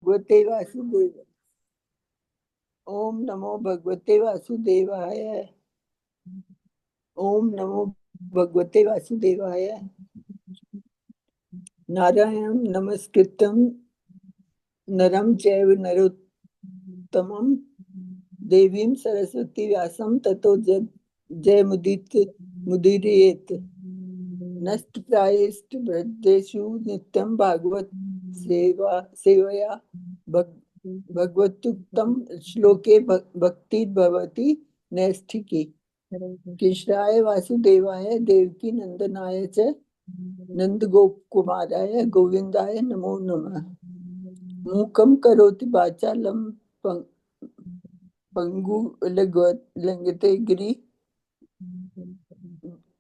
भगवते वासुदेव। ओम नमो भगवते वासुदेवाय। ओम नमो भगवते वासुदेवाय। नारायणं नमस्कृत्यं नरं चैव नरोत्तमं देवीं सरस्वती व्यासं ततो जयमुदीरयेत्। नष्टप्रायेषु नित्यं भागवत सेवया भगवतुक्तं श्लोके भक्तिर्भवति नैष्ठिकी। कृष्णाय वासुदेवाय देवकी नंदनाय च नंदगोपकुमाराय गोविंदाय नमो नमः। मूकं करोति वाचालं पंगु लंघते गिरि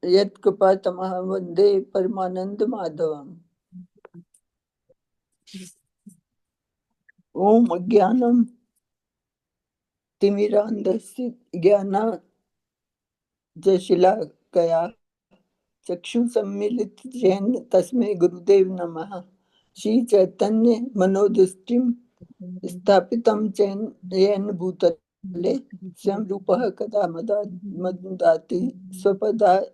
यत्कृपातमहं वन्दे परमानंद माधवम्। ओम अज्ञानं तिमिरान्धस्य ज्ञानाञ्जनशलाकया चक्षुसम्मिलितं तस्मै गुरुदेव नमः। श्री चैतन्य मनोदृष्टिं स्थापितं येन भूतले स्वयं रूपः कदा मददाति स्वपदानिकम्।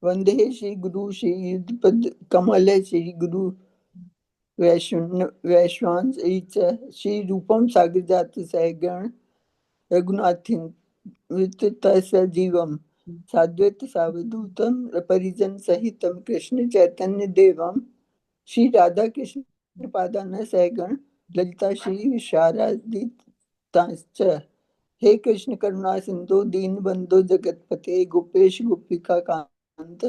वंदे श्री गुरु श्री युगपद कमल श्री गुरु वैष्णवांश श्री रूपम सागर जात सहगण रघुनाथं साद्वैत सावधूतं परिजन सहितं कृष्ण चैतन्य देवं श्री राधा कृष्ण पादान सहगण ललिता श्री विशाखान्वितांश्च। हे कृष्ण करुणा सिंधु दीनबंधु जगतपते गोपेश गोपिका कांत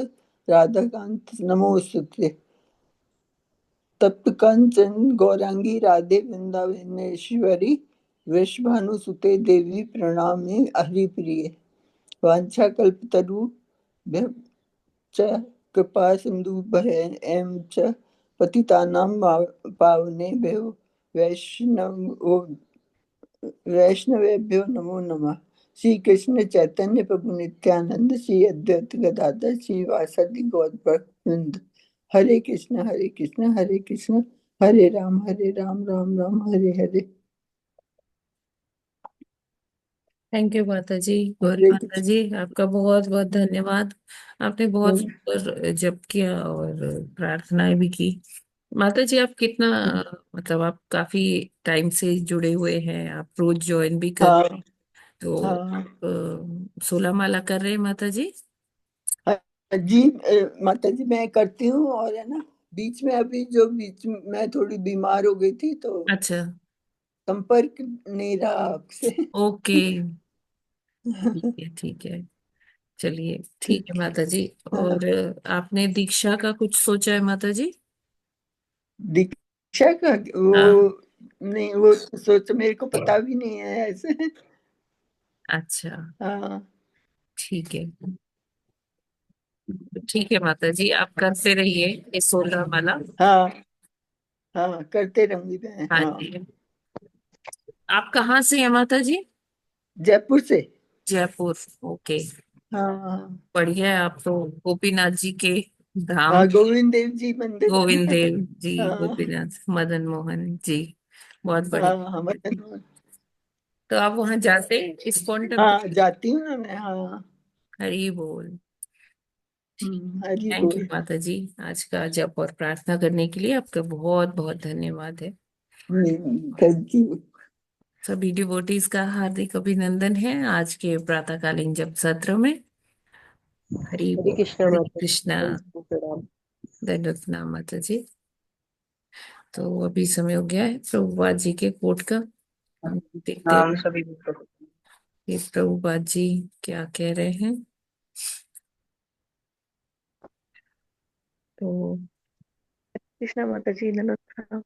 राधा कांत नमोस्तुते। तप्त कंचन गौरांगी राधे वृंदावनेश्वरी वृषभानुसुते देवी प्रणमामि हरिप्रिये। वाञ्छाकल्पतरुभ्यश्च कृपा सिन्धुभ्यः च पतितानां पावनेभ्यो वैष्णवेभ्यो नमो नमः। श्री कृष्ण चैतन्य प्रभु नित्यानंद श्री अद्वैत गदाधर श्रीवासदि गौरवृंद। हरे कृष्ण हरे कृष्ण हरे कृष्ण हरे राम राम राम हरे हरे। थैंक यू माता जी। गौरी हरे माता जी, आपका बहुत बहुत धन्यवाद। आपने बहुत कृष्ण। सुंदर जप किया और प्रार्थनाएं भी की। माता जी, आप कितना मतलब आप काफी टाइम से जुड़े हुए हैं, आप रोज ज्वाइन भी कर रहे हाँ हैं, तो हाँ 16 माला कर रहे हैं माता जी? हाँ, जी माता जी मैं करती हूँ। और है ना, बीच में अभी जो बीच में मैं थोड़ी बीमार हो गई थी तो अच्छा। संपर्क नहीं रहा आपसे। ओके, ठीक है ठीक है। चलिए ठीक है माता जी। हाँ, और आपने दीक्षा का कुछ सोचा है माता जी? दीक्षा का वो हाँ। नहीं, वो सोच मेरे को पता भी नहीं है ऐसे। अच्छा, हाँ ठीक है ठीक है माता जी, आप करते रहिए ये 16 माला। हाँ हाँ करते रहूंगी मैं। हाँ हाँ जी। आप कहाँ से हैं माता जी? जयपुर से। जयपुर। ओके, हाँ हाँ बढ़िया है। आप तो गोपीनाथ जी के धाम, हाँ गोविंद देव जी मंदिर है गोविंद ना। देव जी, हाँ गोपीनाथ मदन मोहन जी, बहुत हाँ बढ़िया। हाँ तो आप वहां जाते हैं इस्कॉन टेम्पल? हाँ जाती हूँ ना मैं। हाँ हरी बोल। हरी थैंक यू बोल। माता जी, आज का जप और प्रार्थना करने के लिए आपका बहुत बहुत धन्यवाद है। Thank you. सभी डिवोटीज का हार्दिक अभिनंदन है आज के प्रातःकालीन जप सत्र में। हरि हरे बोल। कृष्णा हरे माता कृष्णा। जी, प्रणाम। दंडवत प्रणाम माता जी। तो अभी समय हो गया है प्रभुपाद जी के कोट का, हम देखते नाम हैं सभी भक्तों को। कि प्रभुपाद जी क्या कह रहे हैं। तो कृष्णा माता जी, नमस्कार।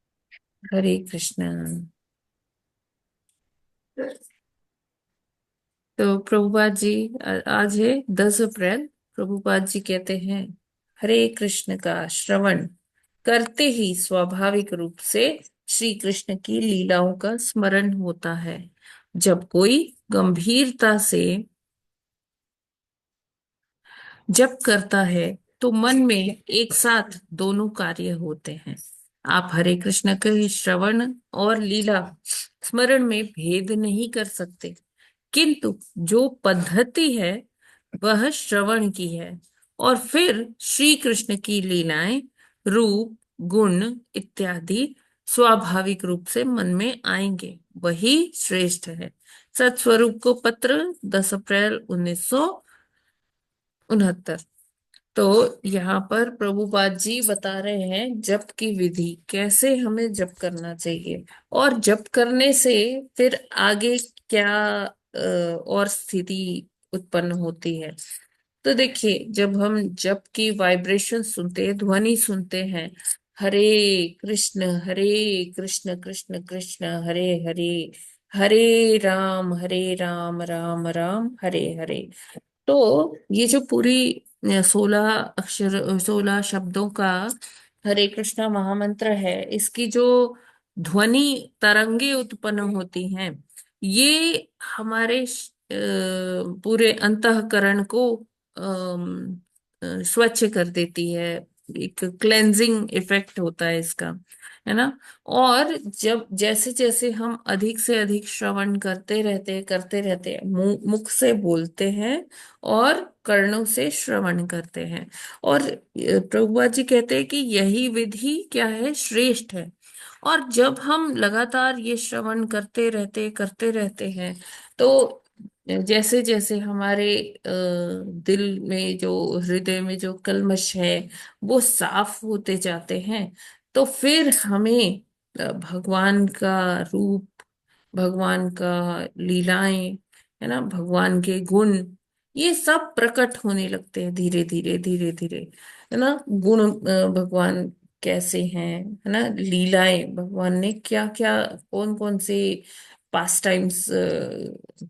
हरे कृष्णा। तो प्रभुपाद जी, आज है 10 अप्रैल। प्रभुपाद जी कहते हैं, हरे कृष्ण का श्रवण करते ही स्वाभाविक रूप से श्री कृष्ण की लीलाओं का स्मरण होता है। जब कोई गंभीरता से जप करता है तो मन में एक साथ दोनों कार्य होते हैं। आप हरे कृष्ण के श्रवण और लीला स्मरण में भेद नहीं कर सकते, किंतु जो पद्धति है वह श्रवण की है, और फिर श्री कृष्ण की लीलाएं, रूप, गुण इत्यादि स्वाभाविक रूप से मन में आएंगे, वही श्रेष्ठ है। सत्स्वरूप को पत्र 10 अप्रैल 1969। तो यहाँ पर प्रभुपाद जी बता रहे हैं जप की विधि, कैसे हमें जप करना चाहिए, और जप करने से फिर आगे क्या और स्थिति उत्पन्न होती है। तो देखिए, जब हम जप की वाइब्रेशन सुनते हैं, ध्वनि सुनते हैं, हरे कृष्ण कृष्ण कृष्ण हरे हरे, हरे राम राम राम हरे हरे, तो ये जो पूरी 16 अक्षर 16 शब्दों का हरे कृष्णा महामंत्र है, इसकी जो ध्वनि तरंगे उत्पन्न होती हैं, ये हमारे पूरे अंतःकरण को स्वच्छ कर देती है। एक क्लेंजिंग इफेक्ट होता है इसका, है ना। और जब जैसे जैसे हम अधिक से अधिक श्रवण करते रहते हैं, मुख से बोलते हैं और कर्णों से श्रवण करते हैं, और प्रभुपाद जी कहते हैं कि यही विधि क्या है, श्रेष्ठ है। और जब हम लगातार ये श्रवण करते रहते हैं, तो जैसे जैसे हमारे दिल में जो, हृदय में जो कल्मश है वो साफ होते जाते हैं, तो फिर हमें भगवान का रूप, भगवान का लीलाएं, है ना, भगवान के गुण, ये सब प्रकट होने लगते हैं धीरे धीरे धीरे धीरे, है ना। गुण भगवान कैसे हैं, है ना, लीलाएं भगवान ने क्या क्या, कौन कौन से पास टाइम्स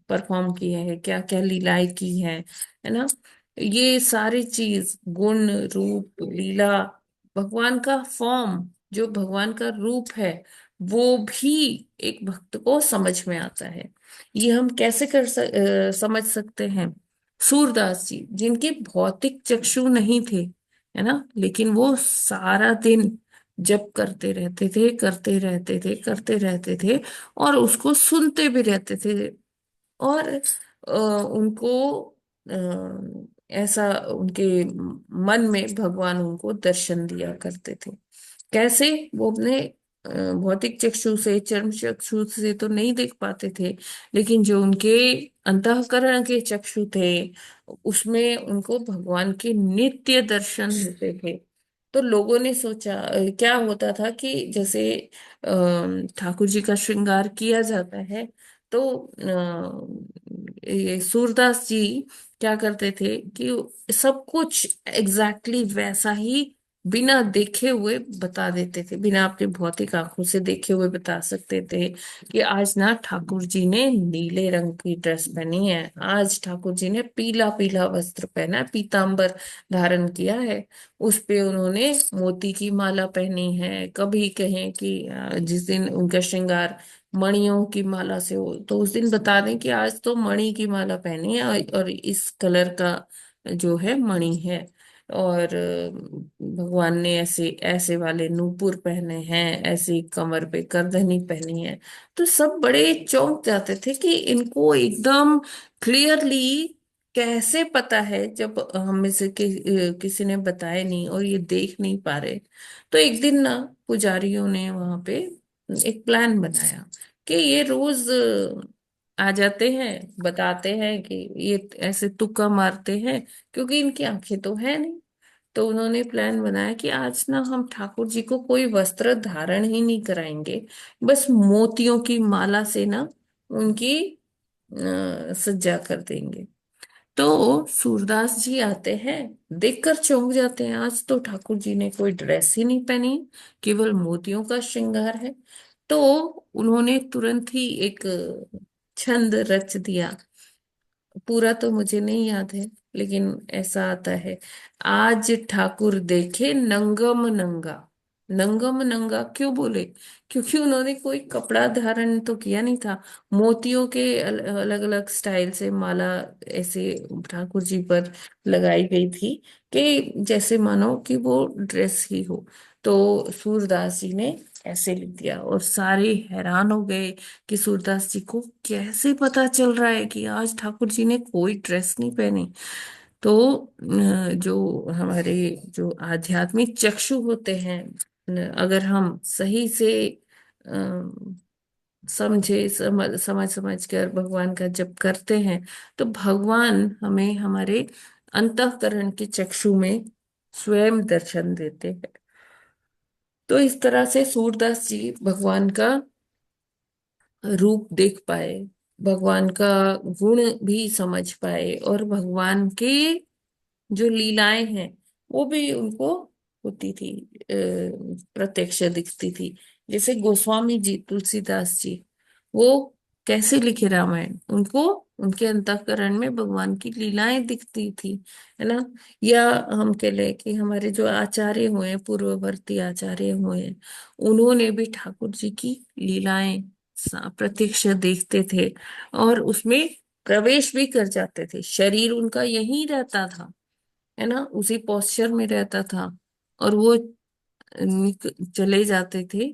परफॉर्म किए हैं, क्या क्या लीलाएं की है ना, ये सारी चीज, गुण, रूप, लीला, भगवान का फॉर्म, जो भगवान का रूप है, वो भी एक भक्त को समझ में आता है। ये हम कैसे समझ सकते हैं। सूरदास जी, जिनके भौतिक चक्षु नहीं थे, है ना, लेकिन वो सारा दिन जप करते रहते थे, और उसको सुनते भी रहते थे, और उनको ऐसा उनके मन में भगवान उनको दर्शन दिया करते थे। कैसे, वो अपने भौतिक चक्षु से, चर्म चक्षु से तो नहीं देख पाते थे, लेकिन जो उनके अंतःकरण के चक्षु थे, उसमें उनको भगवान के नित्य दर्शन होते थे। तो लोगों ने सोचा, क्या होता था कि जैसे ठाकुर जी का श्रृंगार किया जाता है, तो ये सूरदास जी क्या करते थे कि सब कुछ एग्जैक्टली वैसा ही बिना देखे हुए बता देते थे, बिना अपनी भौतिक आंखों से देखे हुए बता सकते थे कि आज ना ठाकुर जी ने नीले रंग की ड्रेस पहनी है, आज ठाकुर जी ने पीला पीला वस्त्र पहना है, पीतांबर धारण किया है, उस पे उन्होंने मोती की माला पहनी है। कभी कहें कि जिस दिन उनका श्रृंगार मणियों की माला से हो, तो उस दिन बता दें कि आज तो मणि की माला पहनी है, और इस कलर का जो है मणि है, और भगवान ने ऐसे ऐसे वाले नूपुर पहने हैं, ऐसी कमर पे करधनी पहनी है। तो सब बड़े चौंक जाते थे कि इनको एकदम क्लियरली कैसे पता है, जब हम में से किसी ने बताया नहीं और ये देख नहीं पा रहे। तो एक दिन ना पुजारियों ने वहां पे एक प्लान बनाया कि ये रोज आ जाते हैं, बताते हैं कि ये ऐसे तुक्का मारते हैं, क्योंकि इनकी आंखें तो है नहीं। तो उन्होंने प्लान बनाया कि आज ना हम ठाकुर जी को कोई वस्त्र धारण ही नहीं कराएंगे, बस मोतियों की माला से ना उनकी सज्जा कर देंगे। तो सूरदास जी आते हैं, देखकर चौंक जाते हैं, आज तो ठाकुर जी ने कोई ड्रेस ही नहीं पहनी, केवल मोतियों का श्रृंगार है। तो उन्होंने तुरंत ही एक छंद रच दिया, पूरा तो मुझे नहीं याद है, लेकिन ऐसा आता है, आज ठाकुर देखे नंगम नंगा, नंगम नंगा क्यों बोले? क्योंकि उन्होंने कोई कपड़ा धारण तो किया नहीं था। मोतियों के अलग अलग स्टाइल से माला ऐसे ठाकुर जी पर लगाई गई थी कि जैसे मानो कि वो ड्रेस ही हो। तो सूरदास जी ने ऐसे लिख दिया और सारे हैरान हो गए कि सूरदास जी को कैसे पता चल रहा है कि आज ठाकुर जी ने कोई ड्रेस नहीं पहनी। तो जो हमारे जो आध्यात्मिक चक्षु होते हैं, अगर हम सही से अ, समझे समझ समझ कर भगवान का जप करते हैं, तो भगवान हमें हमारे अंतःकरण के चक्षु में स्वयं दर्शन देते हैं। तो इस तरह से सूरदास जी भगवान का रूप देख पाए, भगवान का गुण भी समझ पाए, और भगवान के जो लीलाएं हैं वो भी उनको होती थी, प्रत्यक्ष दिखती थी। जैसे गोस्वामी जी तुलसीदास जी, वो कैसे लिखे रामायण? उनको उनके अंतःकरण में भगवान की लीलाएं दिखती थी, है ना। या हम कह लें कि हमारे जो आचार्य हुए हैं, पूर्ववर्ती आचार्य हुए हैं, उन्होंने भी ठाकुर जी की लीलाएं प्रत्यक्ष देखते थे और उसमें प्रवेश भी कर जाते थे। शरीर उनका यहीं रहता था, है ना, उसी पोस्चर में रहता था, और वो चले जाते थे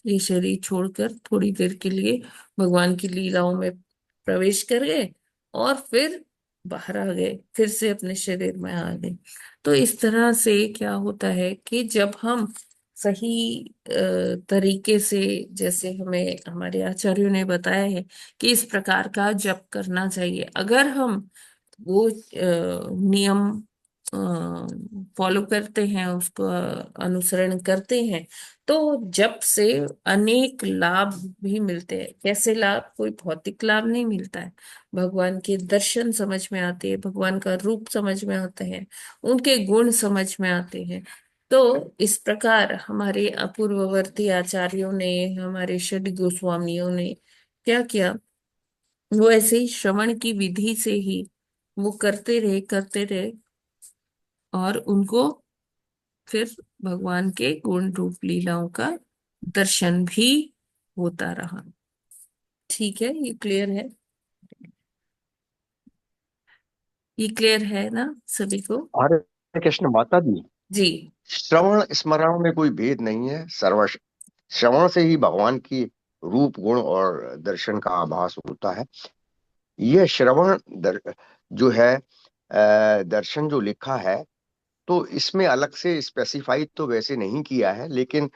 ये शरीर छोड़कर, थोड़ी देर के लिए भगवान की लीलाओं में प्रवेश कर गए और फिर बाहर आ गए, फिर से अपने शरीर में आ गए। तो इस तरह से क्या होता है कि जब हम सही तरीके से, जैसे हमें हमारे आचार्यों ने बताया है कि इस प्रकार का जप करना चाहिए, अगर हम वो नियम फॉलो करते हैं, उसको अनुसरण करते हैं, तो जप से अनेक लाभ भी मिलते हैं। कैसे लाभ? कोई भौतिक लाभ नहीं मिलता है, भगवान के दर्शन समझ में आते हैं, भगवान का रूप समझ में आते हैं, उनके गुण समझ में आते हैं। तो इस प्रकार हमारे अपूर्ववर्ती आचार्यों ने, हमारे षड गोस्वामियों ने क्या किया, वो ऐसे ही श्रवण की विधि से ही वो करते रहे, और उनको फिर भगवान के गुण रूप लीलाओं का दर्शन भी होता रहा। ठीक है, ये क्लियर है? ये क्लियर है ना सभी को? हरे कृष्ण माता जी। जी। श्रवण स्मरण में कोई भेद नहीं है। सर्व श्रवण से ही भगवान की रूप गुण और दर्शन का आभास होता है। यह श्रवण जो है दर्शन जो लिखा है, तो इसमें अलग से स्पेसिफाई तो वैसे नहीं किया है, लेकिन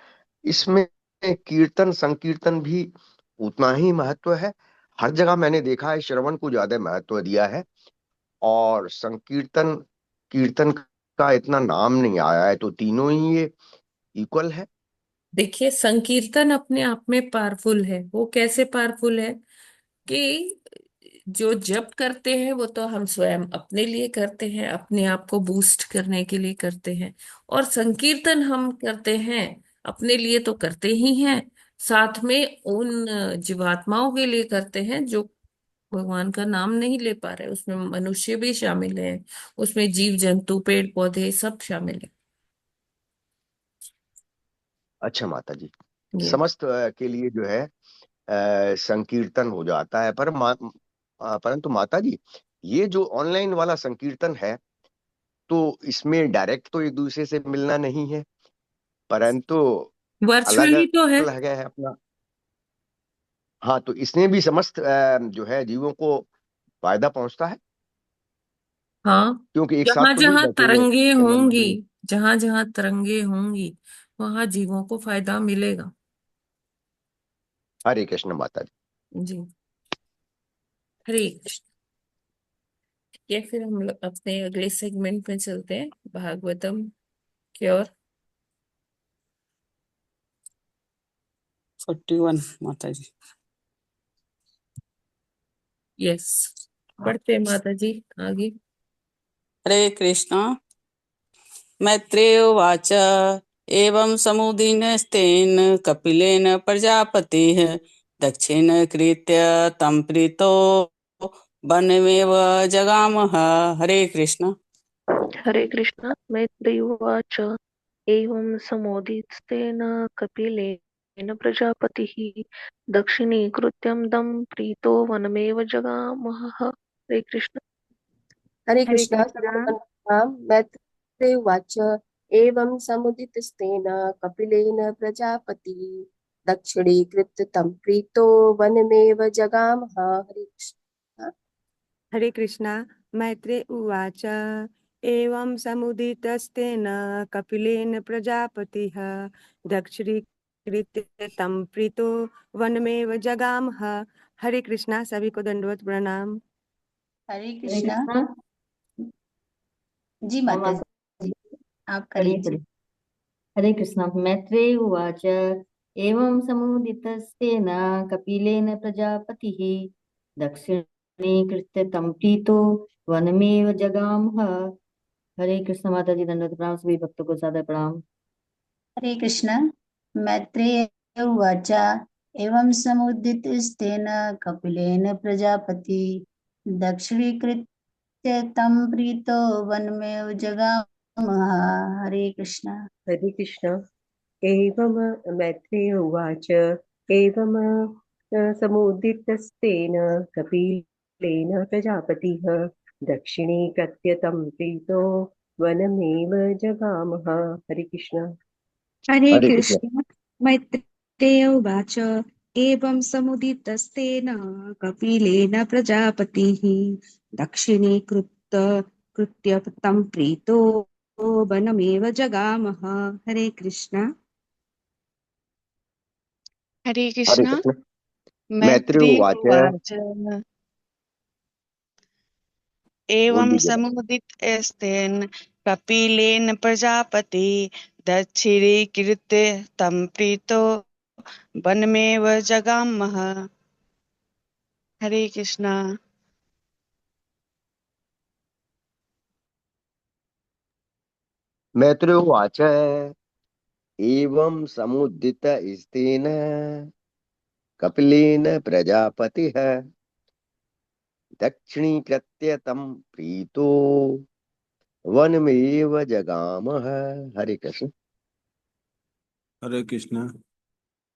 इसमें कीर्तन संकीर्तन भी उतना ही महत्व है। हर जगह मैंने देखा है श्रवण को ज्यादा महत्व दिया है, और संकीर्तन कीर्तन का इतना नाम नहीं आया है, तो तीनों ही ये इक्वल है। देखिए, संकीर्तन अपने आप में पावरफुल है। वो कैसे पावरफुल है कि जो जप करते हैं वो तो हम स्वयं अपने लिए करते हैं, अपने आप को बूस्ट करने के लिए करते हैं, और संकीर्तन हम करते हैं अपने लिए तो करते ही हैं, साथ में उन जीवात्माओं के लिए करते हैं जो भगवान का नाम नहीं ले पा रहे। उसमें मनुष्य भी शामिल है, उसमें जीव जंतु पेड़ पौधे सब शामिल है। अच्छा माता जी, ये समस्त के लिए जो है संकीर्तन हो जाता है, परंतु माता जी, ये जो ऑनलाइन वाला संकीर्तन है, तो इसमें डायरेक्ट तो एक दूसरे से मिलना नहीं है, परंतु अलग वर्चुअली तो है। अलग है अपना। हाँ, तो इसमें भी समस्त जो है जीवों को फायदा पहुंचता है, हाँ, क्योंकि एक साथ जहां तो नहीं जहां बैठे तरंगे होंगी, मंदिर। जहां जहां तरंगे होंगी, वहां जीवों को फायदा मिलेगा। हरे कृष्ण माता जी। जी। हरे कृष्ण। ये फिर हम लोग अपने अगले सेगमेंट में चलते हैं, भागवतम की ओर। 41 माता जी। यस, बढ़ते हैं माता जी आगे। हरे कृष्णा। मैत्रेय उवाच एवं समुदीनस्तेन कपिलेन प्रजापतिः दक्षिण कृत्य तं प्रीतो वनमेव जगामः। हरे कृष्ण। हरे कृष्ण। मैत्रेय उवाच एवं समुदितेन कपिलेन प्रजापतिः दक्षिणीकृत्यं तं प्रीतो वनमेव जगामः। हरे कृष्ण। हरे हरे कृष्ण। कृष्ण। मैत्रेय उवाच एवं समुदितस्तेन कपिलेन प्रजापतिः दक्षिणीकृत्य तं प्रीतो वनमेव जगामः। हरे कृष्ण। हरे कृष्ण। मैत्रेय उवाच एवं समुदितस्तेन कपिलेन प्रजापतिः दक्षिणीकृत्य तं प्रीतो वनमेव जगामः। हरे कृष्णा। सभी को दंडवत प्रणाम। हरे हरे कृष्णा। कृष्णा। जी माता जी, आप कर पढ़िए लीजिए। पढ़िए। हरे कृष्णा। मैत्रेय उवाच एवं समुदितस्तेन कपिलेन प्रजापतिः दक्षिणीकृत्य तं प्रीतो वनमेव जगामः। हरे कृष्ण। माता जी दंडवत प्रणाम। सभी भक्तों को सादर प्रणाम। हरे कृष्णा। मैत्रेय उवाच एवं समुदितस्तेन कपिलेन प्रजापति दक्षिणीकृत्य तं प्रीतो वनमेव जगामः। हरे कृष्णा। हरे कृष्ण। एवं मैत्रेय उवाच एवं समुदितस्तेन कपिलेन प्रजापतिः दक्षिणीकृत्य तं प्रीतो वनमेव जगामः। हरे कृष्ण। हरे हरे कृष्ण। कृष्ण। मैत्रेय उवाच एवं समुदितस्तेन कपिलेन प्रजापतिः दक्षिणीकृत्य तं प्रीतो वनमेव जगामः। हरे कृष्ण। हरे हरे कृष्ण। कृष्ण। मैत्रेय मैत्रेय उवाच। उवाच एवं बोलिए जरा। समुदितस्तेन कपिलेन प्रजापति दक्षिणीकृत्य तं प्रीतो वनमेव जगामः। हरे कृष्णा। मैत्रेय उवाच एवं समुदितस्तेन कपिलेन प्रजापतिः दक्षिणीकृत्य तं प्रीतो वनमेव जगामः। हरे कृष्ण। हरे कृष्ण।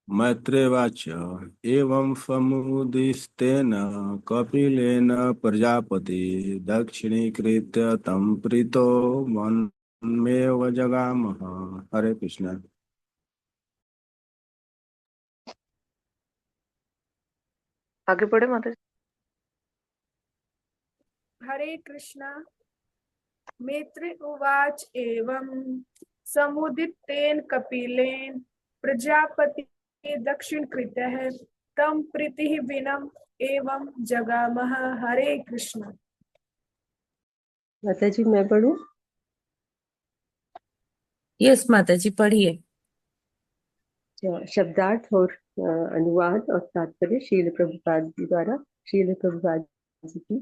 मैत्रेयवाच एवं समुदिस्तेन कपिलेन प्रजापति दक्षिणीकृत्य तं प्रीतो वनमेव जगामः। हरे कृष्ण। आगे बढ़े माता जी। हरे कृष्णा। मैत्रेय उवाच एवं समुदितेन कपिलेन प्रजापति दक्षिणकृत्यः तं प्रीतिः विनम एवं जगामः। हरे कृष्ण। माता जी मैं पढ़ूं। यस माता जी पढ़िए। शब्दार्थ और अनुवाद और तात्पर्य शील प्रभुपाद जी द्वारा। शील प्रभुपाद जी की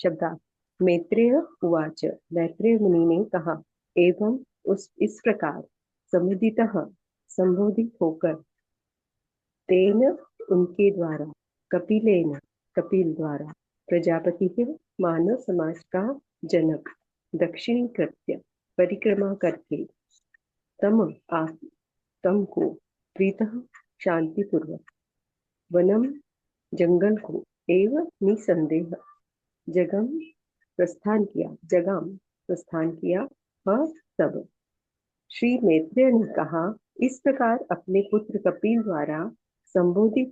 शब्दार्थ। मैत्रेय उवाच मैत्रेय मुनि ने कहा एवं इस प्रकार समुदितः संबोधित होकर तेन उनके द्वारा कपिलेन कपिल द्वारा प्रजापति के मानव समाज का जनक दक्षिणी कृत्य परिक्रमा करके तम को प्रीतः शांतिपूर्वक वनम जंगल को एवं निसंदेह जगम प्रस्थान किया वह सब। श्री मैत्रेय ने कहा इस प्रकार अपने पुत्र कपिल द्वारा संबोधित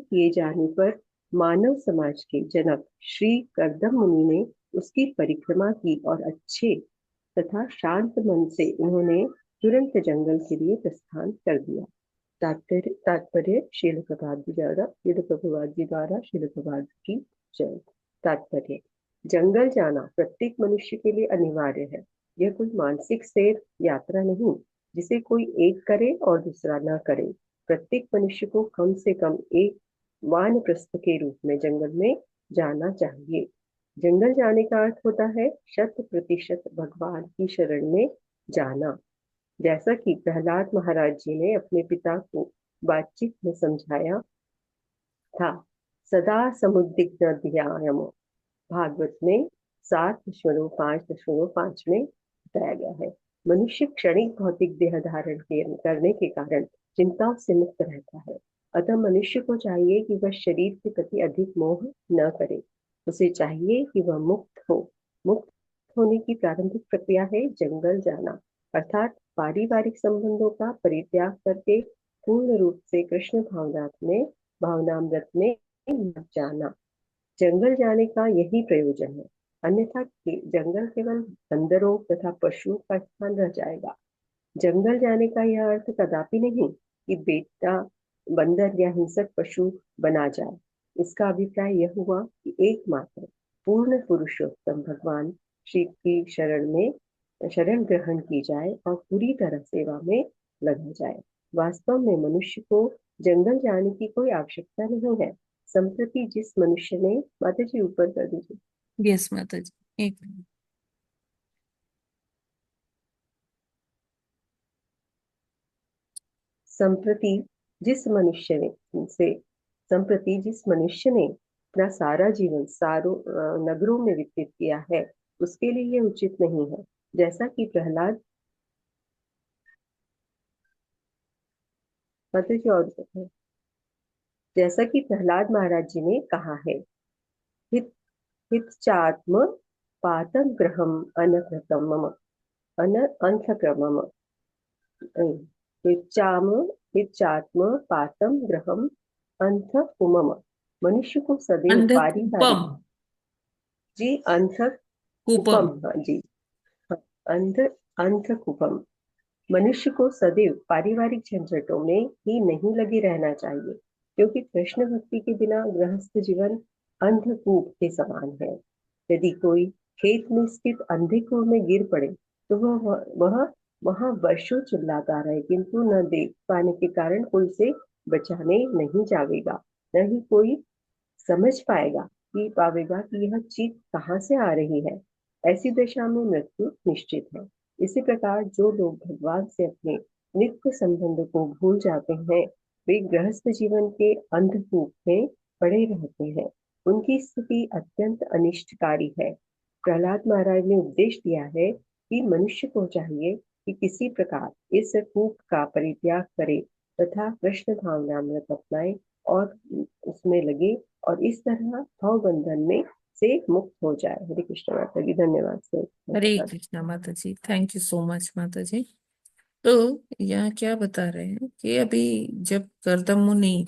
किए जाने पर मानव समाज के जनक श्री कर्दम मुनि ने उसकी परिक्रमा की और अच्छे तथा शांत मन से उन्होंने तुरंत जंगल के लिए प्रस्थान कर दिया। तात्पर्य शील प्रभात जी द्वारा शील प्रभात की जय। तात्पर्य जंगल जाना प्रत्येक मनुष्य के लिए अनिवार्य है। यह कोई मानसिक सैर यात्रा नहीं जिसे कोई एक करे और दूसरा न करे। प्रत्येक मनुष्य को कम से कम एक वानप्रस्थ के रूप में जंगल में जाना चाहिए। जंगल जाने का अर्थ होता है 100% भगवान की शरण में जाना। जैसा कि प्रहलाद महाराज जी ने अपने पिता को बातचीत में समझाया था। सदा समुद्दिग्ध ध्यायम भागवत में 7.5.5 में बताया गया है। मनुष्य क्षणिक भौतिक देह धारण करने के कारण चिंताओं से मुक्त रहता है। अतः मनुष्य को चाहिए कि वह शरीर के प्रति अधिक मोह न करे। उसे चाहिए कि वह मुक्त हो। मुक्त होने की प्रारंभिक प्रक्रिया है जंगल जाना, अर्थात पारिवारिक संबंधों का परित्याग करके पूर्ण रूप से कृष्ण भावनामृत में लग जाना। जंगल जाने का यही प्रयोजन है, अन्यथा जंगल केवल बंदरों तथा पशुओं का स्थान रह जाएगा। जंगल जाने का यह अर्थ कदापि नहीं कि बेटा बंदर या हिंसक पशु बना जाए। इसका अभिप्राय यह हुआ कि एकमात्र पूर्ण पुरुषोत्तम भगवान श्री की शरण ग्रहण की जाए और पूरी तरह सेवा में लगा जाए। वास्तव में मनुष्य को जंगल जाने की कोई आवश्यकता नहीं है। संप्रति जिस मनुष्य ने, माता जी ऊपर कर दीजिए। यस माता जी, एक मिनट। संप्रति जिस मनुष्य ने अपना सारा जीवन नगरों में व्यतीत किया है, उसके लिए यह उचित नहीं है। जैसा कि प्रहलाद महाराज जी ने कहा है, हित हितचात्म पातम ग्रहम अनक्रमम अंधक्रमम हिच्चात्म पातम ग्रहम अंधकुमम। मनुष्य को सदैव पारिवारिक अंधकूपम, जी अंधकुपम, कूपम, हाँ जी, हाँ, अंधकुपम। मनुष्य को सदैव पारिवारिक झंझटों में ही नहीं लगे रहना चाहिए, क्योंकि कृष्ण भक्ति के बिना गृहस्थ जीवन अंधकूप के समान है। यदि कोई खेत में स्थित अंधे कुएं में गिर पड़े तो वह वहां वर्षों चिल्लाता रहे, किंतु न देख पाने के कारण कोई उसे बचाने नहीं जाएगा, न ही कोई समझ पावेगा कि यह चीख कहाँ से आ रही है। ऐसी दशा में मृत्यु निश्चित है। इसी प्रकार जो लोग भगवान से अपने नित्य संबंध को भूल जाते हैं, वे गृहस्थ जीवन के अंधकूप में पड़े रहते हैं। उनकी स्थिति अत्यंत अनिष्टकारी है। प्रहलाद महाराज ने उपदेश दिया है कि मनुष्य को चाहिए कि किसी प्रकार इस कूप का परित्याग करे तथा कृष्ण भावनामृत अपनाए और उसमें लगे और इस तरह भव बंधन में से मुक्त हो जाए। हरे कृष्ण माता जी, धन्यवाद सर। हरे कृष्णा माता जी, थैंक यू सो मच माता जी। तो यहाँ क्या बता रहे हैं कि अभी जब कर्दम मुनि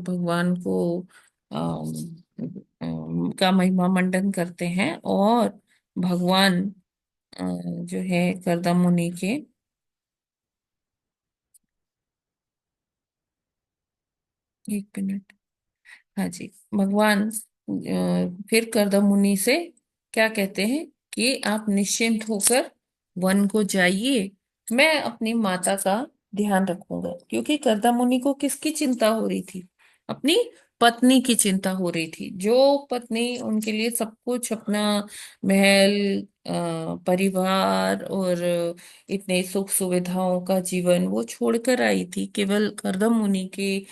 भगवान को का महिमा मंडन करते हैं और भगवान जो है कर्दम मुनि के एक मिनट, हाँ जी, भगवान फिर कर्दम मुनि से क्या कहते हैं कि आप निश्चिंत होकर वन को जाइए, मैं अपनी माता का ध्यान रखूंगा। क्योंकि कर्दम मुनि को किसकी चिंता हो रही थी? अपनी पत्नी की चिंता हो रही थी। जो पत्नी उनके लिए सब कुछ, अपना महल, परिवार और इतने सुख सुविधाओं का जीवन वो छोड़कर आई थी, केवल कर्दम मुनि के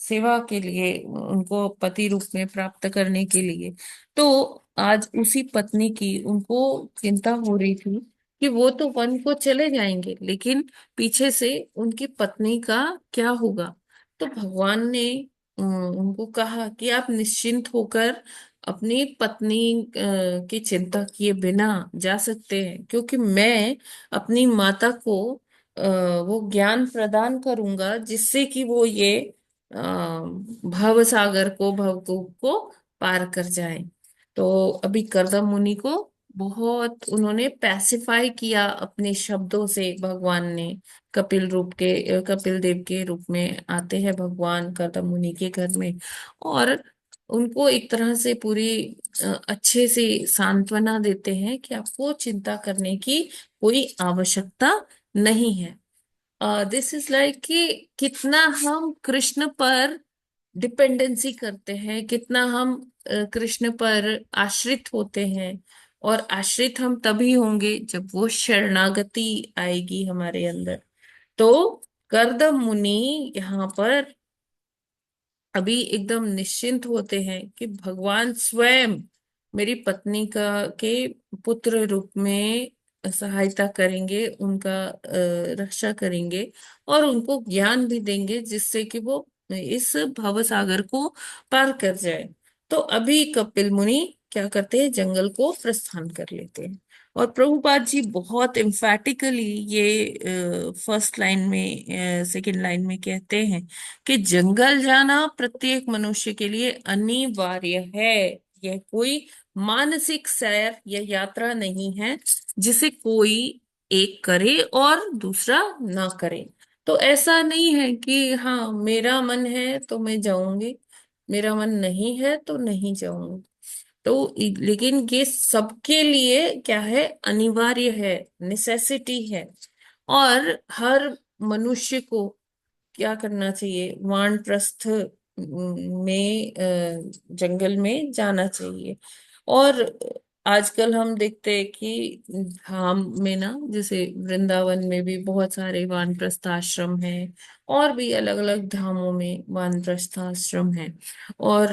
सेवा के लिए, उनको पति रूप में प्राप्त करने के लिए। तो आज उसी पत्नी की उनको चिंता हो रही थी कि वो तो वन को चले जाएंगे, लेकिन पीछे से उनकी पत्नी का क्या होगा। तो भगवान ने उनको कहा कि आप निश्चिंत होकर अपनी पत्नी की चिंता किए बिना जा सकते हैं, क्योंकि मैं अपनी माता को वो ज्ञान प्रदान करूंगा जिससे कि वो ये भव सागर को, भवकूप को पार कर जाए। तो अभी कर्दम मुनि को बहुत उन्होंने पैसिफाई किया अपने शब्दों से। भगवान ने कपिल देव के रूप में आते हैं भगवान कर्दम मुनि के घर में, और उनको एक तरह से पूरी अच्छे से सांत्वना देते हैं कि आपको चिंता करने की कोई आवश्यकता नहीं है। दिस इज लाइक कि कितना हम कृष्ण पर डिपेंडेंसी करते हैं, कितना हम कृष्ण पर आश्रित होते हैं। और आश्रित हम तभी होंगे जब वो शरणागति आएगी हमारे अंदर। तो कर्दम मुनि यहाँ पर अभी एकदम निश्चिंत होते हैं कि भगवान स्वयं मेरी पत्नी का के पुत्र रूप में सहायता करेंगे, उनका रक्षा करेंगे और उनको ज्ञान भी देंगे जिससे कि वो इस भव सागर को पार कर जाए। तो अभी कपिल मुनि क्या करते हैं, जंगल को प्रस्थान कर लेते हैं। और प्रभुपाद जी बहुत एम्फैटिकली ये फर्स्ट लाइन में, सेकंड लाइन में कहते हैं कि जंगल जाना प्रत्येक मनुष्य के लिए अनिवार्य है। यह कोई मानसिक सैर या यात्रा नहीं है जिसे कोई एक करे और दूसरा ना करे। तो ऐसा नहीं है कि हाँ मेरा मन है तो मैं जाऊंगी, मेरा मन नहीं है तो नहीं जाऊंगी। तो लेकिन ये सबके लिए क्या है, अनिवार्य है, नेसेसिटी है। और हर मनुष्य को क्या करना चाहिए, वानप्रस्थ में जंगल में जाना चाहिए। और आजकल हम देखते हैं कि धाम में ना, जैसे वृंदावन में भी बहुत सारे वानप्रस्थ आश्रम हैं और भी अलग अलग धामों में वानप्रस्थ आश्रम हैं। और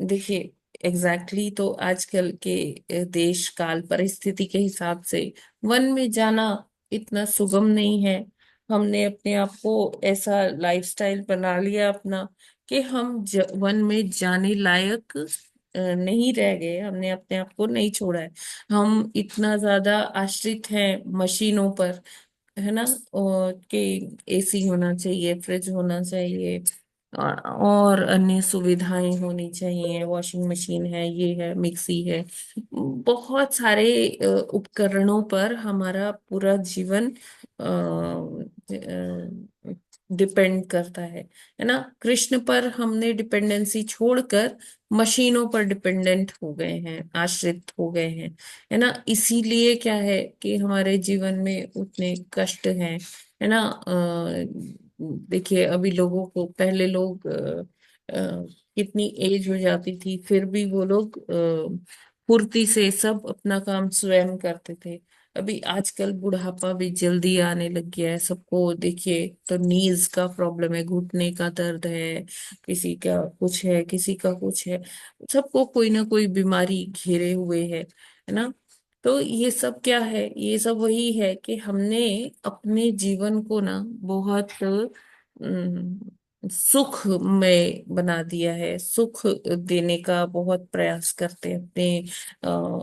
देखिए तो आजकल के देश काल परिस्थिति के हिसाब से वन में जाना इतना सुगम नहीं है। हमने अपने आप को ऐसा लाइफस्टाइल बना लिया अपना कि हम वन में जाने लायक नहीं रह गए, हमने अपने आप को नहीं छोड़ा है। हम इतना ज्यादा आश्रित हैं मशीनों पर, है ना, और कि एसी होना चाहिए, फ्रिज होना चाहिए, और अन्य सुविधाएं होनी चाहिए, वॉशिंग मशीन है, ये है, मिक्सी है, बहुत सारे उपकरणों पर हमारा पूरा जीवन डिपेंड करता है ना। कृष्ण पर हमने डिपेंडेंसी छोड़कर मशीनों पर डिपेंडेंट हो गए हैं, आश्रित हो गए हैं, है ना। इसीलिए क्या है कि हमारे जीवन में उतने कष्ट हैं, है ना। देखिए अभी लोगों को, पहले लोग कितनी एज हो जाती थी फिर भी वो लोग फुर्ती से सब अपना काम स्वयं करते थे। अभी आजकल बुढ़ापा भी जल्दी आने लग गया है सबको। देखिए तो नीज का प्रॉब्लम है, घुटने का दर्द है, किसी का कुछ है, किसी का कुछ है, सबको कोई ना कोई बीमारी घेरे हुए है ना। तो ये सब क्या है, ये सब वही है कि हमने अपने जीवन को ना बहुत सुख में बना दिया है, सुख देने का बहुत प्रयास करते हैं अपने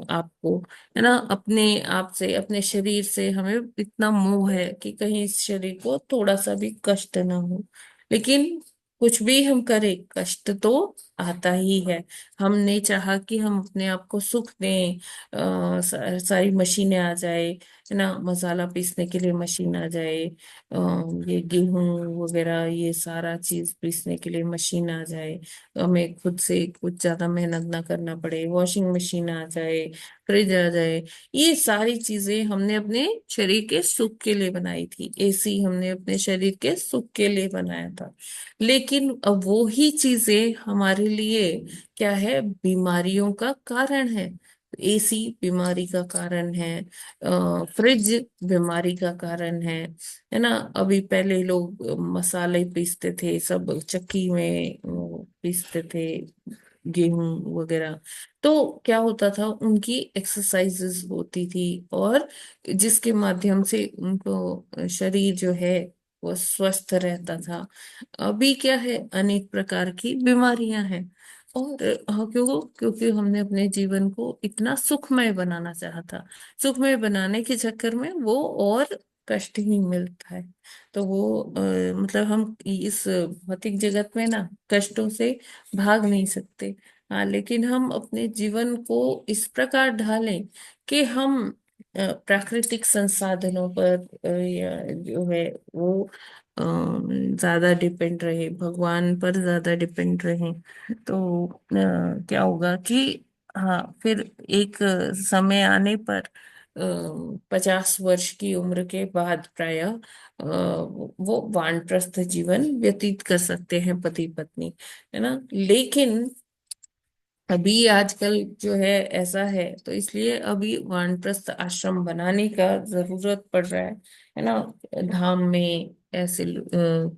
आप को, है ना। अपने आप से, अपने शरीर से हमें इतना मोह है कि कहीं इस शरीर को थोड़ा सा भी कष्ट ना हो। लेकिन कुछ भी हम करें कष्ट तो आता ही है। हमने चाहा कि हम अपने आप को सुख दें, सारी मशीनें आ जाए, है ना, मसाला पीसने के लिए मशीन आ जाए, ये गेहूं वगैरह ये सारा चीज पीसने के लिए मशीन आ जाए, हमें खुद से कुछ ज्यादा मेहनत ना करना पड़े, वॉशिंग मशीन आ जाए, फ्रिज आ जाए। ये सारी चीजें हमने अपने शरीर के सुख के लिए बनाई थी, एसी हमने अपने शरीर के सुख के लिए बनाया था। लेकिन अब वो ही चीजें हमारे लिए क्या है, बीमारियों का कारण है। एसी बीमारी का कारण है, फ्रिज बीमारी का कारण है ना। अभी पहले लोग मसाले पीसते थे, सब चक्की में पीसते थे, गेहूं वगैरह। तो क्या होता था, उनकी एक्सरसाइजेस होती थी और जिसके माध्यम से उनको शरीर जो है वो स्वस्थ रहता था। अभी क्या है, अनेक प्रकार की बीमारियां हैं। और क्योंकि हमने अपने जीवन को इतना सुखमय बनाना चाहा था, सुखमय बनाने के चक्कर में वो और कष्ट ही मिलता है। तो वो मतलब हम इस भौतिक जगत में ना कष्टों से भाग नहीं सकते। हाँ, लेकिन हम अपने जीवन को इस प्रकार ढालें कि हम प्राकृतिक संसाधनों पर या जो है वो ज्यादा डिपेंड रहे, भगवान पर ज्यादा डिपेंड रहे। तो क्या होगा कि हाँ, फिर एक समय आने पर 50 वर्ष की उम्र के बाद प्रायः वो वानप्रस्थ जीवन व्यतीत कर सकते हैं पति पत्नी, है ना। लेकिन अभी आजकल जो है ऐसा है, तो इसलिए अभी वानप्रस्थ आश्रम बनाने का जरूरत पड़ रहा है ना। धाम में ऐसे